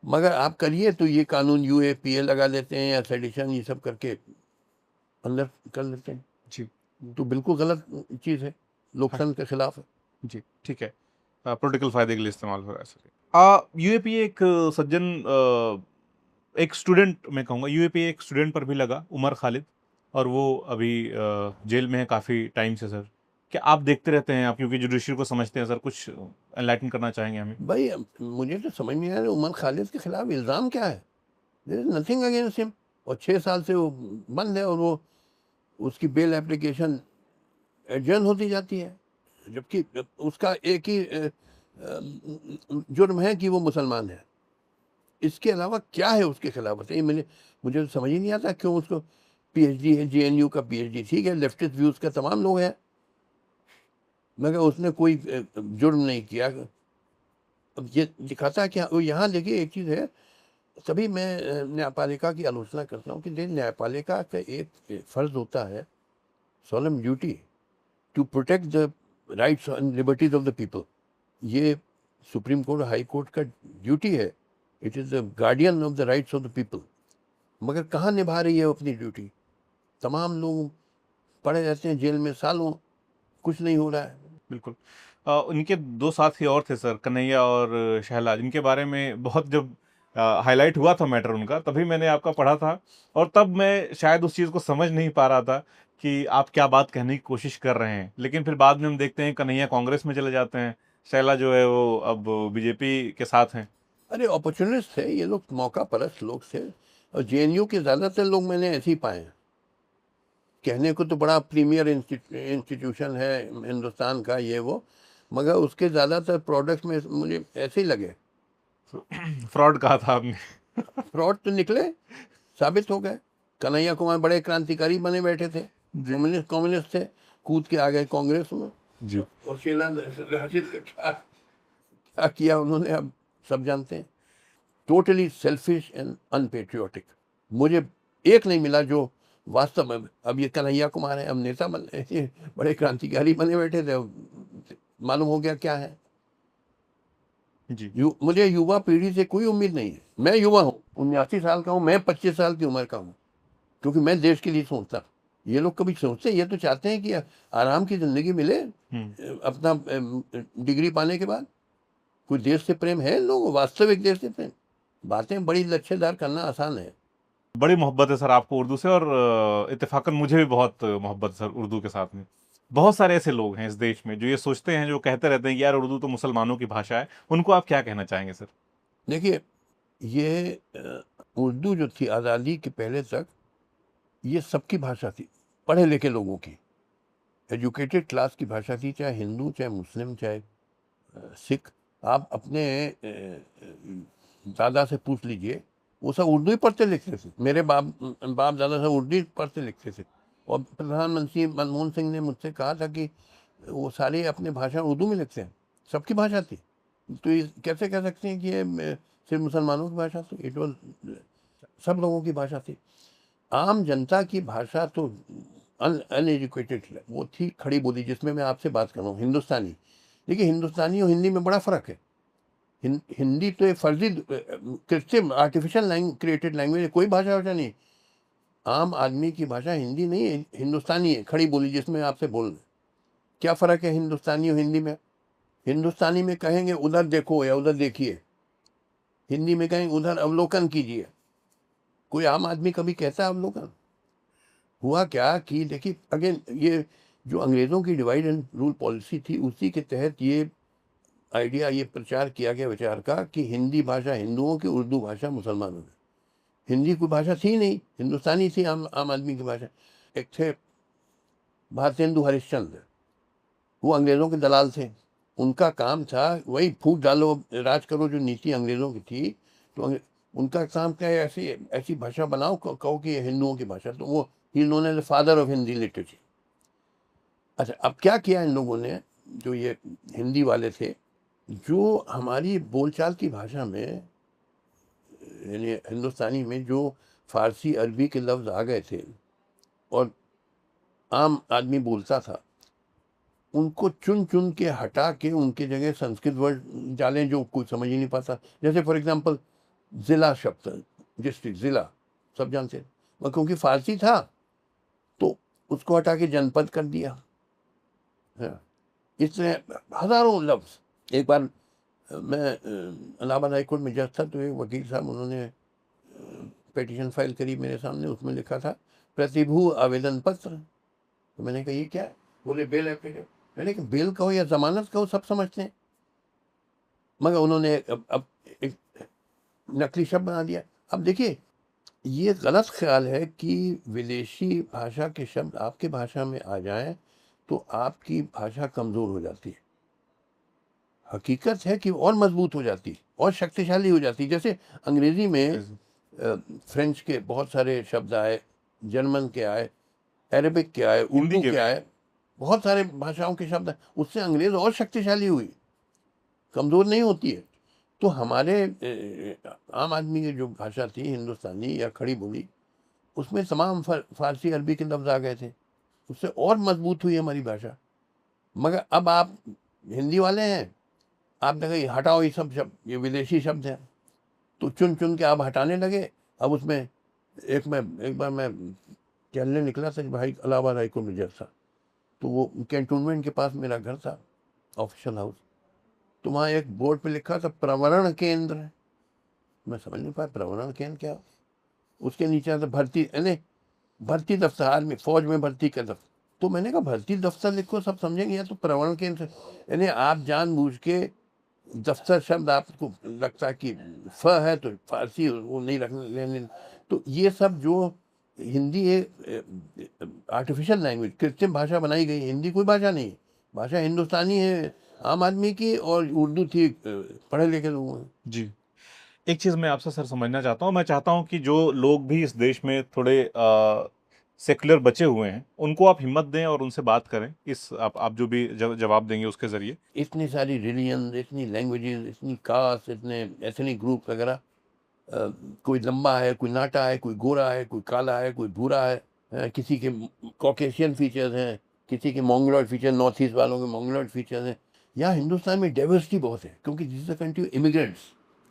मगर आप करिए तो ये कानून यूएपीए लगा देते हैं, या सेडिशन, ये सब करके अंदर कर लेते हैं। जी तो बिल्कुल गलत चीज़ है, लोकतंत्र के खिलाफ है। जी, ठीक है। पॉलिटिकल फायदे के लिए इस्तेमाल हो रहा है सर। यूएपीए एक सज्जन, एक स्टूडेंट, मैं कहूँगा यूएपीए एक स्टूडेंट पर भी लगा, उमर खालिद, और वो अभी जेल में है काफ़ी टाइम से सर। क्या आप देखते रहते हैं, आप क्योंकि जुडिशरी को समझते हैं सर, कुछ एनलाइटन करना चाहेंगे हमें? भाई, मुझे तो समझ नहीं आ रहा उमर खालिद के खिलाफ इल्ज़ाम क्या है। There is nothing against him, और 6 साल से वो बंद है, और वो उसकी बेल एप्लीकेशन एडजर्न होती जाती है, जबकि उसका एक ही जुर्म है कि वो मुसलमान है। इसके अलावा क्या है उसके खिलाफ बताइए। मुझे तो समझ ही नहीं आता क्यों उसको पीएचडी है, जेएनयू का पीएचडी, ठीक है, लेफ्टिस्ट व्यूज का तमाम लोग हैं, मगर उसने कोई जुर्म नहीं किया। अब ये दिखाता है क्या, यहाँ देखिए एक चीज़ है, तभी मैं न्यायपालिका की आलोचना करता हूँ कि न्यायपालिका का एक फर्ज होता है, solemn duty, to protect the rights and liberties of the people. ये सुप्रीम कोर्ट, हाई कोर्ट का ड्यूटी है। It is the guardian of the rights of the people. मगर कहाँ निभा रही है वो अपनी ड्यूटी? तमाम लोग पड़े रहते हैं जेल में सालों, कुछ नहीं हो रहा है। बिल्कुल। उनके दो साथी और थे सर, कन्हैया और शहलाज, इनके बारे में बहुत जब हाईलाइट हुआ था मैटर उनका, तभी मैंने आपका पढ़ा था, और तब मैं शायद उस चीज़ को समझ नहीं पा रहा था कि आप क्या बात कहने की कोशिश कर रहे हैं। लेकिन फिर बाद में हम देखते हैं कन्हैया कांग्रेस में चले जाते हैं, शैला जो है वो अब बीजेपी के साथ हैं। अरे अपॉर्चुनिस्ट है ये लोग, मौका परस्त लोग थे। और जेएनयू के ज़्यादातर लोग मैंने ऐसे ही पाए हैं। कहने को तो बड़ा प्रीमियर इंस्टीट्यूशन है हिंदुस्तान का ये वो, मगर उसके ज़्यादातर प्रोडक्ट्स में मुझे ऐसे ही लगे। फ्रॉड कहा था आपने। फ्रॉड तो निकले, साबित हो गए। कन्हैया कुमार बड़े क्रांतिकारी बने बैठे थे, कम्युनिस्ट थे, कूद के आ गए कांग्रेस में। जी। और शीला रशीद का क्या किया उन्होंने, अब सब जानते हैं। Totally selfish and unpatriotic. मुझे एक नहीं मिला जो वास्तव में, अब ये कन्हैया कुमार है, अब नेता बन, ये बड़े क्रांतिकारी बने बैठे थे, मालूम हो गया क्या है। जी। मुझे युवा पीढ़ी से कोई उम्मीद नहीं है। मैं युवा हूँ, 79 साल का हूँ, मैं 25 साल की उम्र का हूँ, क्योंकि मैं देश के लिए सोचता। ये लोग कभी सोचते, ये तो चाहते हैं कि आराम की जिंदगी मिले अपना डिग्री पाने के बाद। कोई देश से प्रेम है लोग, वास्तविक देश से प्रेम? बातें बड़ी लच्छेदार करना आसान है। बड़ी मोहब्बत है सर आपको उर्दू से, और इत्तेफाकन मुझे भी बहुत मोहब्बत है सर उर्दू के साथ में। बहुत सारे ऐसे लोग हैं इस देश में जो ये सोचते हैं, जो कहते रहते हैं कि यार उर्दू तो मुसलमानों की भाषा है। उनको आप क्या कहना चाहेंगे सर? देखिए, ये उर्दू जो थी आज़ादी के पहले तक, ये सबकी भाषा थी, पढ़े लिखे लोगों की, एजुकेटेड क्लास की भाषा थी, चाहे हिंदू, चाहे मुस्लिम, चाहे सिख। आप अपने दादा से पूछ लीजिए, वो सब उर्दू ही पढ़ते लिखते थे। मेरे बाप दादा सब उर्दू ही पढ़ते लिखते थे। और प्रधानमंत्री मनमोहन सिंह ने मुझसे कहा था कि वो सारे अपने भाषा उर्दू में लिखते हैं, सबकी भाषा थी। तो ये कैसे कह सकते हैं कि ये सिर्फ मुसलमानों की भाषा थी? इट वॉज सब लोगों की भाषा थी। आम जनता की भाषा तो अनएजुकेटेड वो थी, खड़ी बोली, जिसमें मैं आपसे बात कर रहा हूँ, हिंदुस्तानी। देखिए, हिंदुस्तानी और हिंदी में बड़ा फ़र्क है। हिंदी तो एक फर्जी कृत्रिम आर्टिफिशियल क्रिएटेड लैंग्वेज है, कोई भाषा नहीं। आम आदमी की भाषा हिंदी नहीं है, हिंदुस्तानी है, खड़ी बोली, जिसमें आपसे बोल रहे। क्या फ़र्क है हिंदुस्तानी और हिंदी में? हिंदुस्तानी में कहेंगे उधर देखो या उधर देखिए, हिंदी में कहेंगे उधर अवलोकन कीजिए। कोई आम आदमी कभी कहता है अवलोकन? हुआ क्या कि देखिए, अगेन, ये जो अंग्रेज़ों की डिवाइड एंड रूल पॉलिसी थी, उसी के तहत ये आइडिया, ये प्रचार किया गया विचार का कि हिंदी भाषा हिंदुओं की, उर्दू भाषा मुसलमानों की। हिंदी कोई भाषा थी नहीं, हिंदुस्तानी थी आम आदमी की भाषा। एक थे भारतेंदु हरिश्चंद्र, वो अंग्रेज़ों के दलाल थे। उनका काम था वही फूट डालो राज करो, जो नीति अंग्रेज़ों की थी। तो उनका काम क्या है, ऐसी ऐसी भाषा बनाओ, कहो कि ये हिंदुओं की भाषा। तो वो ही इन्होंने the father of Hindi literature. अच्छा, अब क्या किया इन लोगों ने, जो ये हिंदी वाले थे, जो हमारी बोलचाल की भाषा में, यानी हिंदुस्तानी में जो फारसी अरबी के लफ्ज़ आ गए थे और आम आदमी बोलता था, उनको चुन चुन के हटा के उनके जगह संस्कृत वर्ड डालें जो कोई समझ ही नहीं पाता। जैसे फॉर एग्जांपल ज़िला शब्द, डिस्ट्रिक्ट, ज़िला सब जानते हैं, मगर क्योंकि फारसी था तो उसको हटा के जनपद कर दिया। हाँ, इसलिए हज़ारों लफ्ज़। एक बार मैं इलाहाबाद हाई कोर्ट में जज था, तो एक वकील साहब, उन्होंने पिटीशन फाइल करी मेरे सामने, उसमें लिखा था प्रतिभू आवेदन पत्र। तो मैंने कहा ये क्या है? बोले बेल एप्लीकेशन। मैंने कहा बेल कहो या जमानत कहो, सब समझते हैं। मगर उन्होंने अब एक नकली शब्द बना दिया। अब देखिए, ये गलत ख्याल है कि विदेशी भाषा के शब्द आपके भाषा में आ जाएं तो आपकी भाषा कमज़ोर हो जाती है। हकीकत है कि और मजबूत हो जाती है और शक्तिशाली हो जाती है। जैसे अंग्रेज़ी में फ्रेंच के बहुत सारे शब्द आए, जर्मन के आए, अरेबिक के आए, उर्दू के के आए, बहुत सारे भाषाओं के शब्द आए। उससे अंग्रेज़ और शक्तिशाली हुई, कमज़ोर नहीं होती है। तो हमारे आम आदमी की जो भाषा थी हिंदुस्तानी या खड़ी बोली, उसमें तमाम फ़ारसी अरबी के लफ्ज़ आ गए थे, उससे और मजबूत हुई हमारी भाषा। मगर अब आप हिंदी वाले हैं, आपने कहा हटाओ ये सब शब्द, ये विदेशी शब्द हैं, तो चुन चुन के आप हटाने लगे। अब उसमें एक बार मैं चलने निकला था भाई इलाहाबाद हाई कोर्ट में जैसा, तो वो कैंटोनमेंट के पास मेरा घर था, ऑफिशियल हाउस, तो वहाँ एक बोर्ड पे लिखा था प्रवरण केंद्र। मैं समझ नहीं पाया प्रवरण केंद्र क्या। उसके नीचे था भर्ती, यानी भर्ती दफ्तर, आर्मी फौज में भर्ती का दफ्तर। तो मैंने कहा भर्ती दफ्तर लिखो सब समझेंगे, या तो प्रवरण केंद्र, यानी आप जानबूझ के दफ्तर शब्द आपको लगता है कि फ है तो फारसी वो नहीं रखने लेने। तो ये सब जो हिंदी एक आर्टिफिशियल लैंग्वेज, कृत्रिम भाषा बनाई गई। हिंदी कोई भाषा नहीं है, भाषा हिंदुस्तानी है आम आदमी की, और उर्दू थी पढ़े लिखे लोगों की। जी। एक चीज मैं आपसे सर समझना चाहता हूँ, मैं चाहता हूँ कि जो लोग भी इस देश में थोड़े सेक्युलर बचे हुए हैं उनको आप हिम्मत दें और उनसे बात करें, इस आप जो भी जवाब देंगे उसके जरिए। इतनी सारी रिलीजन, इतनी लैंग्वेजेस, इतनी कास्ट, इतने एथनिक ग्रुप वगैरह, कोई लंबा है, कोई नाटा है, कोई गोरा है, कोई काला है, कोई भूरा है, किसी के कॉकेशियन फीचर्स हैं, किसी के मोंगलॉइड फीचर, नॉर्थ ईस्ट वालों के मोंगलॉइड फीचर्स हैं। यहाँ हिंदुस्तान में डाइवर्सिटी बहुत है, क्योंकि this is the country immigrants.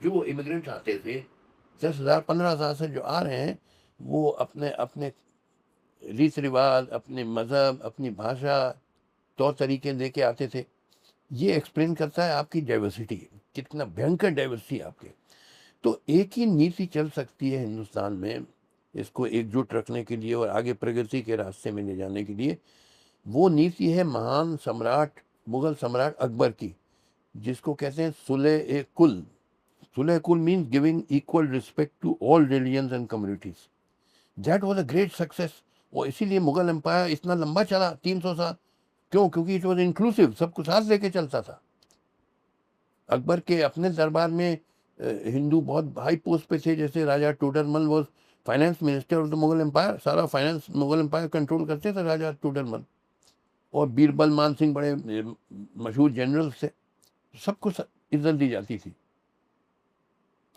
जो इमिग्रेंट्स आते थे 10,000 15,000 से जो आ रहे हैं, वो अपने अपने रीत रिवाज, अपने मज़हब, अपनी भाषा, तौर तरीके लेके आते थे। ये एक्सप्लेन करता है आपकी डाइवर्सिटी, कितना भयंकर डाइवर्सिटी आपके। तो एक ही नीति चल सकती है हिंदुस्तान में, इसको एकजुट रखने के लिए और आगे प्रगति के रास्ते में ले जाने के लिए। वो नीति है महान सम्राट, मुगल सम्राट अकबर की, जिसको कहते हैं सुलह कुल। सुलह कुल means giving equal respect to all religions and communities. That was a great success. और इसीलिए मुगल एम्पायर इतना लंबा चला, 300 साल। क्यों? क्योंकि इट वॉज इंक्लूसिव, सबको साथ लेके चलता था। अकबर के अपने दरबार में हिंदू बहुत हाई पोस्ट पे थे, जैसे Raja Todarmal was finance minister of the Mughal empire. सारा फाइनेंस मुगल एम्पायर कंट्रोल करते थे राजा टोडरमल। और बीरबल मान सिंह बड़े मशहूर जनरल थे, सबको इज्जत दी जाती थी।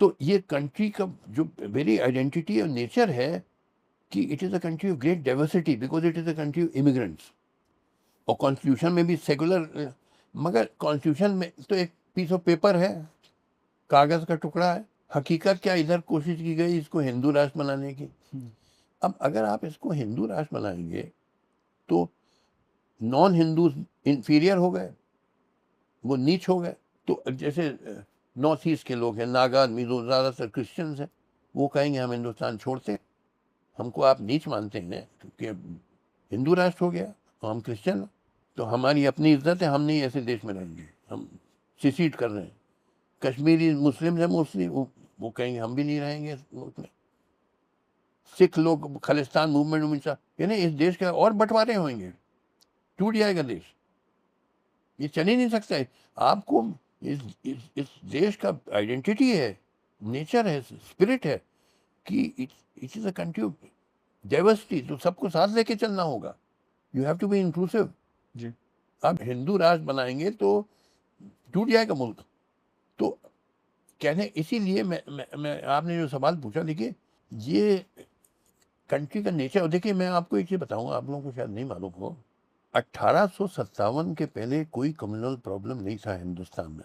तो ये कंट्री का जो वेरी आइडेंटिटी और नेचर है कि it is a country of great diversity, because it is a country of immigrants. और कॉन्स्टिट्यूशन में भी सेकुलर, मगर कॉन्स्टिट्यूशन में तो एक पीस ऑफ पेपर है, कागज का टुकड़ा है। हकीकत क्या, इधर कोशिश की गई इसको हिंदू राष्ट्र बनाने की। अब अगर आप इसको हिंदू राष्ट्र बनाएंगे तो नॉन हिंदू इंफीरियर हो गए, वो नीच हो गए। तो जैसे नॉर्थ ईस्ट के लोग हैं, नागा, मिजो, ज़्यादातर क्रिश्चियंस हैं, वो कहेंगे हम हिंदुस्तान छोड़ते हैं, हमको आप नीच मानते हैं क्योंकि हिंदू राष्ट्र हो गया और हम क्रिश्चियन, तो हमारी अपनी इज्जत है, हम नहीं ऐसे देश में रहेंगे, हम सिसीट कर रहे हैं। कश्मीरी मुस्लिम है मोस्टली, वो कहेंगे हम भी नहीं रहेंगे इस मुल्क में। सिख लोग खालिस्तान मूवमेंट में, यानी इस देश के और बंटवारे होंगे, टूट जाएगा देश, ये चल ही नहीं सकता है। आपको इस देश का आइडेंटिटी है, नेचर है, स्पिरिट है कि it is a country of diversity, तो सबको साथ लेके चलना होगा। You have to be inclusive. जी। आप हिंदू राष्ट्र बनाएंगे तो टूट जाएगा मुल्क। तो कहने इसीलिए मैं आपने जो सवाल पूछा, देखिए ये कंट्री का नेचर। देखिए मैं आपको एक चीज़ बताऊंगा, आप लोगों को शायद नहीं मालूम हो, 1857 के पहले कोई कम्युनल प्रॉब्लम नहीं था हिंदुस्तान में।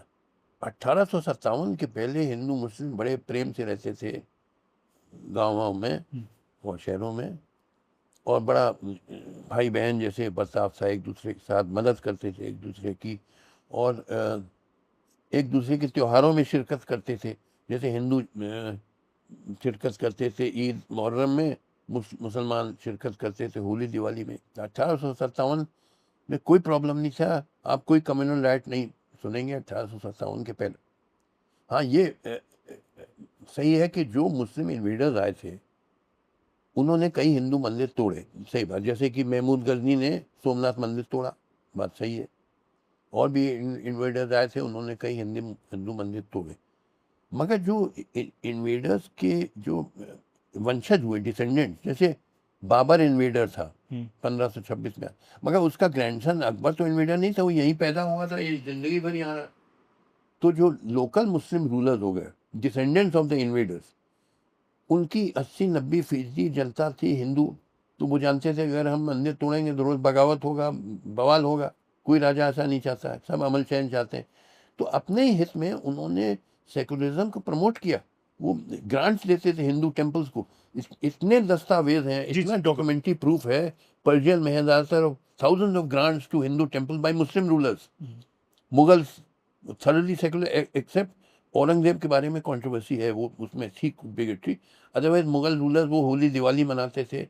1857 के पहले हिंदू मुस्लिम बड़े प्रेम से रहते थे गाँव में और शहरों में, और बड़ा भाई बहन जैसे बर्ताव था, एक दूसरे के साथ मदद करते थे एक दूसरे की, और एक दूसरे के त्योहारों में शिरकत करते थे। जैसे हिंदू शिरकत करते थे ईद मुहर्रम में, मुसलमान शिरकत करते थे होली दिवाली में। 1857 में कोई प्रॉब्लम नहीं था, आप कोई कम्युनल राइट नहीं सुनेंगे 1857 के पहले। हाँ ये सही है कि जो मुस्लिम इन्वेडर्स आए थे उन्होंने कई हिंदू मंदिर तोड़े, सही बात, जैसे कि महमूद गजनी ने सोमनाथ मंदिर तोड़ा, बात सही है। और भी इन्वेडर्स आए थे, उन्होंने कई हिंदू मंदिर तोड़े। मगर जो इन्वेडर्स के जो वंशज हुए, डिसेंडेंट, जैसे बाबर इन्वेडर था 1526 में, मगर उसका ग्रैंडसन अकबर तो इन्वेडर नहीं था, वो यहीं पैदा हुआ था, ये जिंदगी भर यहाँ रहा। तो जो लोकल मुस्लिम रूलर्स हो गए, डिसेंडेंट्स ऑफ द इन्वेडर्स, उनकी 80-90% जनता थी हिंदू। तो वो जानते थे अगर हम मंदिर तोड़ेंगे तो रोज बगावत होगा, बवाल होगा। कोई राजा ऐसा नहीं चाहता है, सब अमल चैन चाहते हैं। तो अपने ही हित में उन्होंने सेकुलरिज्म को प्रमोट किया। वो ग्रांट्स देते थे हिंदू टेम्पल्स को। इतने दस्तावेज हैं, इतना डॉक्यूमेंट्री प्रूफ है पर्शियन में है ज़्यादातर, thousands of grants to Hindu temple by Muslim rulers. Mughals thoroughly secular, except Aurangzeb के बारे में कंट्रोवर्सी है, वो उसमें थी बिगेटरी। अदरवाइज मुगल रूलर्स वो होली दिवाली मनाते थे।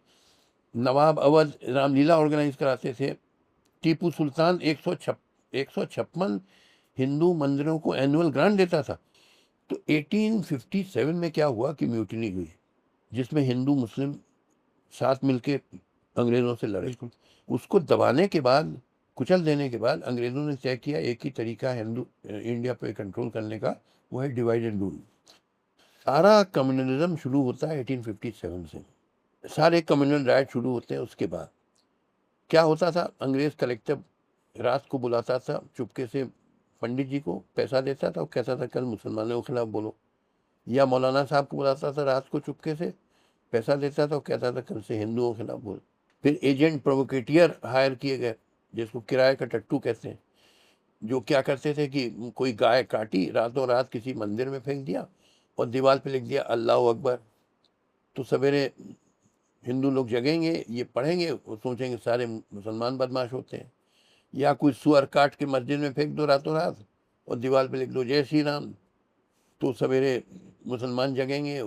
नवाब अवध रामलीला ऑर्गेनाइज कराते थे। टीपू सुल्तान 156 हिंदू मंदिरों को एनुअल ग्रांट देता था। तो 1857 में क्या हुआ कि म्यूटिनी हुई, जिसमें हिंदू मुस्लिम साथ मिलके अंग्रेजों से लड़े। उसको दबाने के बाद, कुचल देने के बाद, अंग्रेजों ने तय किया एक ही तरीका हिंदू इंडिया पे कंट्रोल करने का, वो है डिवाइड एंड रूल। सारा कम्युनलिज्म शुरू होता है 1857 से, सारे कम्युनल राइट शुरू होते हैं। उसके बाद क्या होता था, अंग्रेज कलेक्टर रात को बुलाता था चुपके से पंडित जी को, पैसा देता था और कहता था कल मुसलमानों के खिलाफ बोलो। या मौलाना साहब को बुलाता था रात को चुपके से, पैसा देता था और कहता था कल से हिंदुओं के खिलाफ बोलो। फिर एजेंट प्रोवोकेटियर हायर किए गए, जिसको किराए का टट्टू कहते हैं, जो क्या करते थे कि कोई गाय काटी, रातों रात किसी मंदिर में फेंक दिया और दीवार पे लिख दिया अल्लाह अकबर। तो सवेरे हिंदू लोग जगेंगे, ये पढ़ेंगे और सोचेंगे सारे मुसलमान बदमाश होते हैं। या कोई सुअर काट के मस्जिद में फेंक दो रातों रात और दीवार पे लिख दो जय श्री राम। तो सवेरे मुसलमान जगेंगे,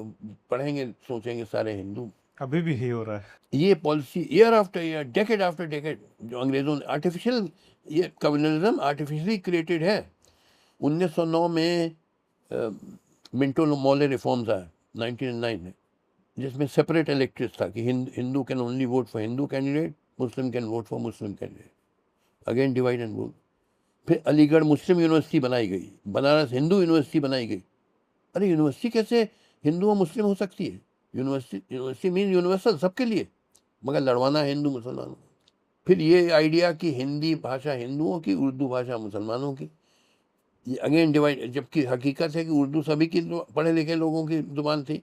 पढ़ेंगे, सोचेंगे सारे हिंदू। अभी भी यही हो रहा है। ये policy year after year, decade after decade, जो अंग्रेजों ने आर्टिफिशियल, ये कम्युनलिज्म आर्टिफिशियली क्रिएटेड है। 1909 में मिंटो मॉले रिफॉर्म्स आया 1909 में, जिसमें सेपरेट इलेक्टोरेट था कि Hindu can only vote for Hindu candidate, Muslim can vote for Muslim candidate. Again divide and rule. फिर अलीगढ़ मुस्लिम यूनिवर्सिटी बनाई गई, बनारस हिंदू यूनिवर्सिटी बनाई गई। अरे यूनिवर्सिटी कैसे हिंदू और मुस्लिम हो सकती है? यूनिवर्सिटी मीन यूनिवर्सल, सबके लिए, मगर लड़वाना है हिंदू मुसलमानों। फिर ये आइडिया कि हिंदी भाषा हिंदुओं की, उर्दू भाषा मुसलमानों की, ये अगेन डिवाइड, जबकि हकीकत है कि उर्दू सभी की पढ़े लिखे लोगों की जुबान थी।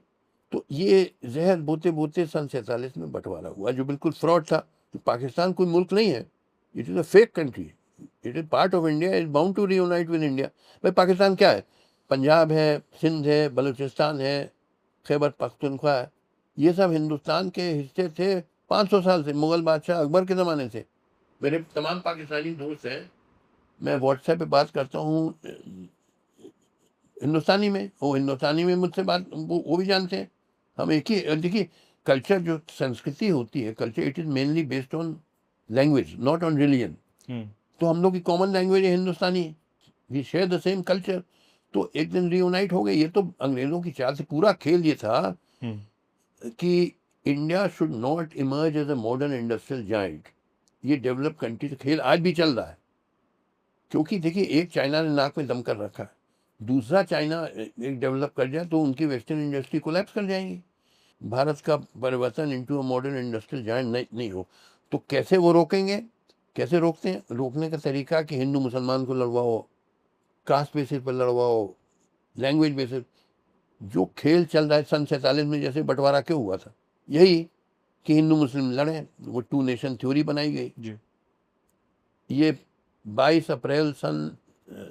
तो ये जहर बोते बोते सन 47 में बंटवारा हुआ, जो बिल्कुल फ्रॉड था। तो पाकिस्तान कोई मुल्क नहीं है, it is a fake country, it is part of India, is bound to reunite with India. भाई पाकिस्तान क्या है? पंजाब है, सिंध है, बलूचिस्तान है, खैबर पख्तूनख्वा है, ये सब हिंदुस्तान के हिस्से थे 500 साल से, मुगल बादशाह अकबर के ज़माने से। मेरे तमाम पाकिस्तानी दोस्त हैं, मैं व्हाट्सएप पे बात करता हूँ हिंदुस्तानी में, वो हिंदुस्तानी में मुझसे बात, वो भी जानते हैं। हम एक ही, देखिए कल्चर, जो संस्कृति होती है, culture it is mainly based on language, not on religion. तो हम लोग की कॉमन लैंग्वेज है Hindustani, we share the same culture. तो एक दिन रीयूनाइट हो गए। ये तो अंग्रेजों की चाल से, पूरा खेल ये था कि India should not emerge as a modern industrial giant. ये डेवलप कंट्री का खेल आज भी चल रहा है, क्योंकि देखिए एक चाइना ने नाक में दम कर रखा है, दूसरा चाइना एक डेवलप कर जाए तो उनकी वेस्टर्न इंडस्ट्री कोलैप्स कर जाएंगी। भारत का परिवर्तन into a modern industrial giant नहीं हो तो कैसे वो रोकेंगे? कैसे रोकते हैं? रोकने का तरीका कि हिंदू मुसलमान को लड़वाओ, कास्ट बेसिस पर लड़वाओ, लैंग्वेज बेसिस। जो खेल चल रहा है सन 47 में, जैसे बंटवारा क्यों हुआ था, यही कि हिंदू मुस्लिम लड़े, वो टू नेशन थ्योरी बनाई गई जी। ये 22 अप्रैल सन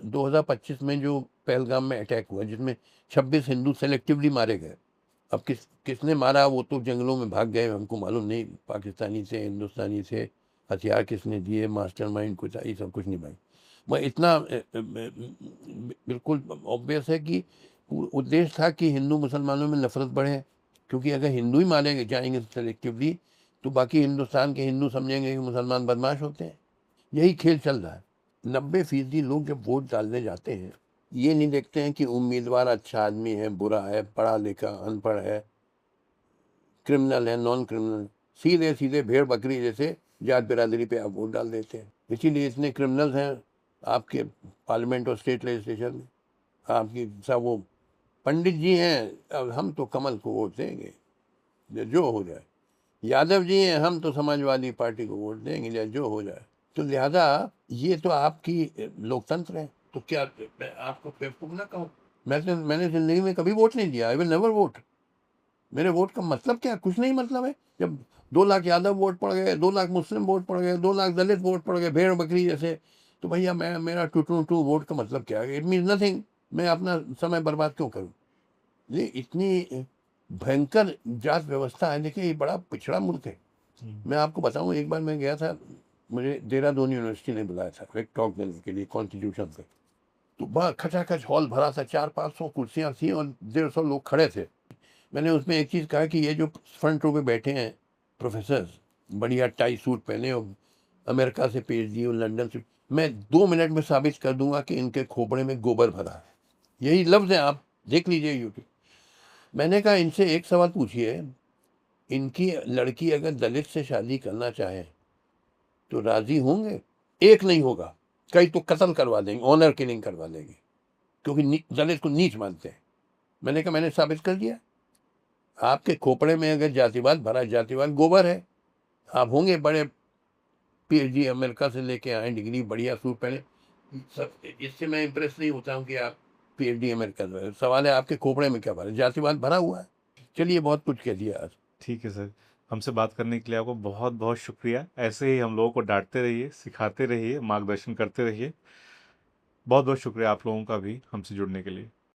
2025 में जो पहलगाम में अटैक हुआ, जिसमें 26 हिंदू सेलेक्टिवली मारे गए। अब किसने मारा वो तो जंगलों में भाग गए, हमको मालूम नहीं, पाकिस्तानी से, हिंदुस्तानी से, हथियार किसने दिए, मास्टरमाइंड कुछ, ये सब कुछ नहीं भाई। मैं इतना बिल्कुल ऑब्वियस है कि उद्देश्य था कि हिंदू मुसलमानों में नफरत बढ़े, क्योंकि अगर हिंदू ही मारे जाएंगे सेलेक्टिवली तो बाकी हिंदुस्तान के हिंदू समझेंगे कि मुसलमान बदमाश होते हैं। यही खेल चल रहा है। 90% लोग जब वोट डालने जाते हैं, ये नहीं देखते हैं कि उम्मीदवार अच्छा आदमी है, बुरा है, पढ़ा लिखा, अनपढ़ है, क्रिमिनल है, नॉन क्रिमिनल। सीधे सीधे भेड़ बकरी जैसे जात बिरादरी पे आप वोट डाल देते हैं। इसीलिए इतने क्रिमिनल्स हैं आपके पार्लियामेंट और स्टेट लेजिस्लेशन में। आपकी सब वो पंडित जी हैं, अब हम तो कमल को वोट देंगे जो हो जाए। यादव जी हैं, हम तो समाजवादी पार्टी को वोट देंगे या जो हो जाए। तो लिहाजा ये तो आपकी लोकतंत्र है। तो क्या मैं आपको बेवकूफ ना कहूँ? मैंने जिंदगी में कभी वोट नहीं दिया, आई विल नेवर वोट। मेरे वोट का मतलब क्या? कुछ नहीं मतलब है। जब 2 लाख यादव वोट पड़ गए, 2 लाख मुस्लिम वोट पड़ गए, 2 लाख दलित वोट पड़ गए, भेड़ बकरी जैसे, तो भैया मैं मेरा टू वोट का मतलब क्या है? It mean nothing. मैं अपना समय बर्बाद क्यों करूं? ये इतनी भयंकर जात व्यवस्था है। देखिए, ये बड़ा पिछड़ा मुल्क है। मैं आपको बताऊं, एक बार मैं गया था, मुझे देहरादून यूनिवर्सिटी ने बुलाया था एक टॉक देने के लिए कॉन्स्टिट्यूशन पे। तो बड़ा खचाखच हॉल भरा था, 400-500 कुर्सियां थी और 150 लोग खड़े थे। मैंने उसमें एक चीज़ कहा कि ये जो फ्रंट रो पे बैठे हैं प्रोफेसर, बढ़िया टाई सूट पहने और अमेरिका से पीएचडी और लंदन से, मैं 2 मिनट में साबित कर दूंगा कि इनके खोपड़े में गोबर भरा है। यही लफ्ज़ है, आप देख लीजिए यूट्यूब। मैंने कहा इनसे एक सवाल पूछिए, इनकी लड़की अगर दलित से शादी करना चाहे तो राजी होंगे? एक नहीं होगा, कई तो कत्ल करवा देंगे, ऑनर किलिंग करवा देंगे, क्योंकि दलित को नीच मानते हैं। मैंने कहा मैंने साबित कर दिया। आपके खोपड़े में अगर जातिवाद भरा, जातिवाद गोबर है। आप होंगे बड़े पीएचडी अमेरिका से लेके आए, डिग्री, बढ़िया सूट पहने, सब, इससे मैं इंप्रेस नहीं होता हूँ कि आप पीएचडी अमेरिका से। सवाल है आपके खोपड़े में क्या भरा? जातिवाद भरा हुआ है। चलिए, बहुत कुछ कह दिया आज। ठीक है सर, हमसे बात करने के लिए आपको बहुत बहुत शुक्रिया। ऐसे ही हम लोगों को डांटते रहिए, सिखाते रहिए, मार्गदर्शन करते रहिए। बहुत बहुत शुक्रिया आप लोगों का भी हमसे जुड़ने के लिए।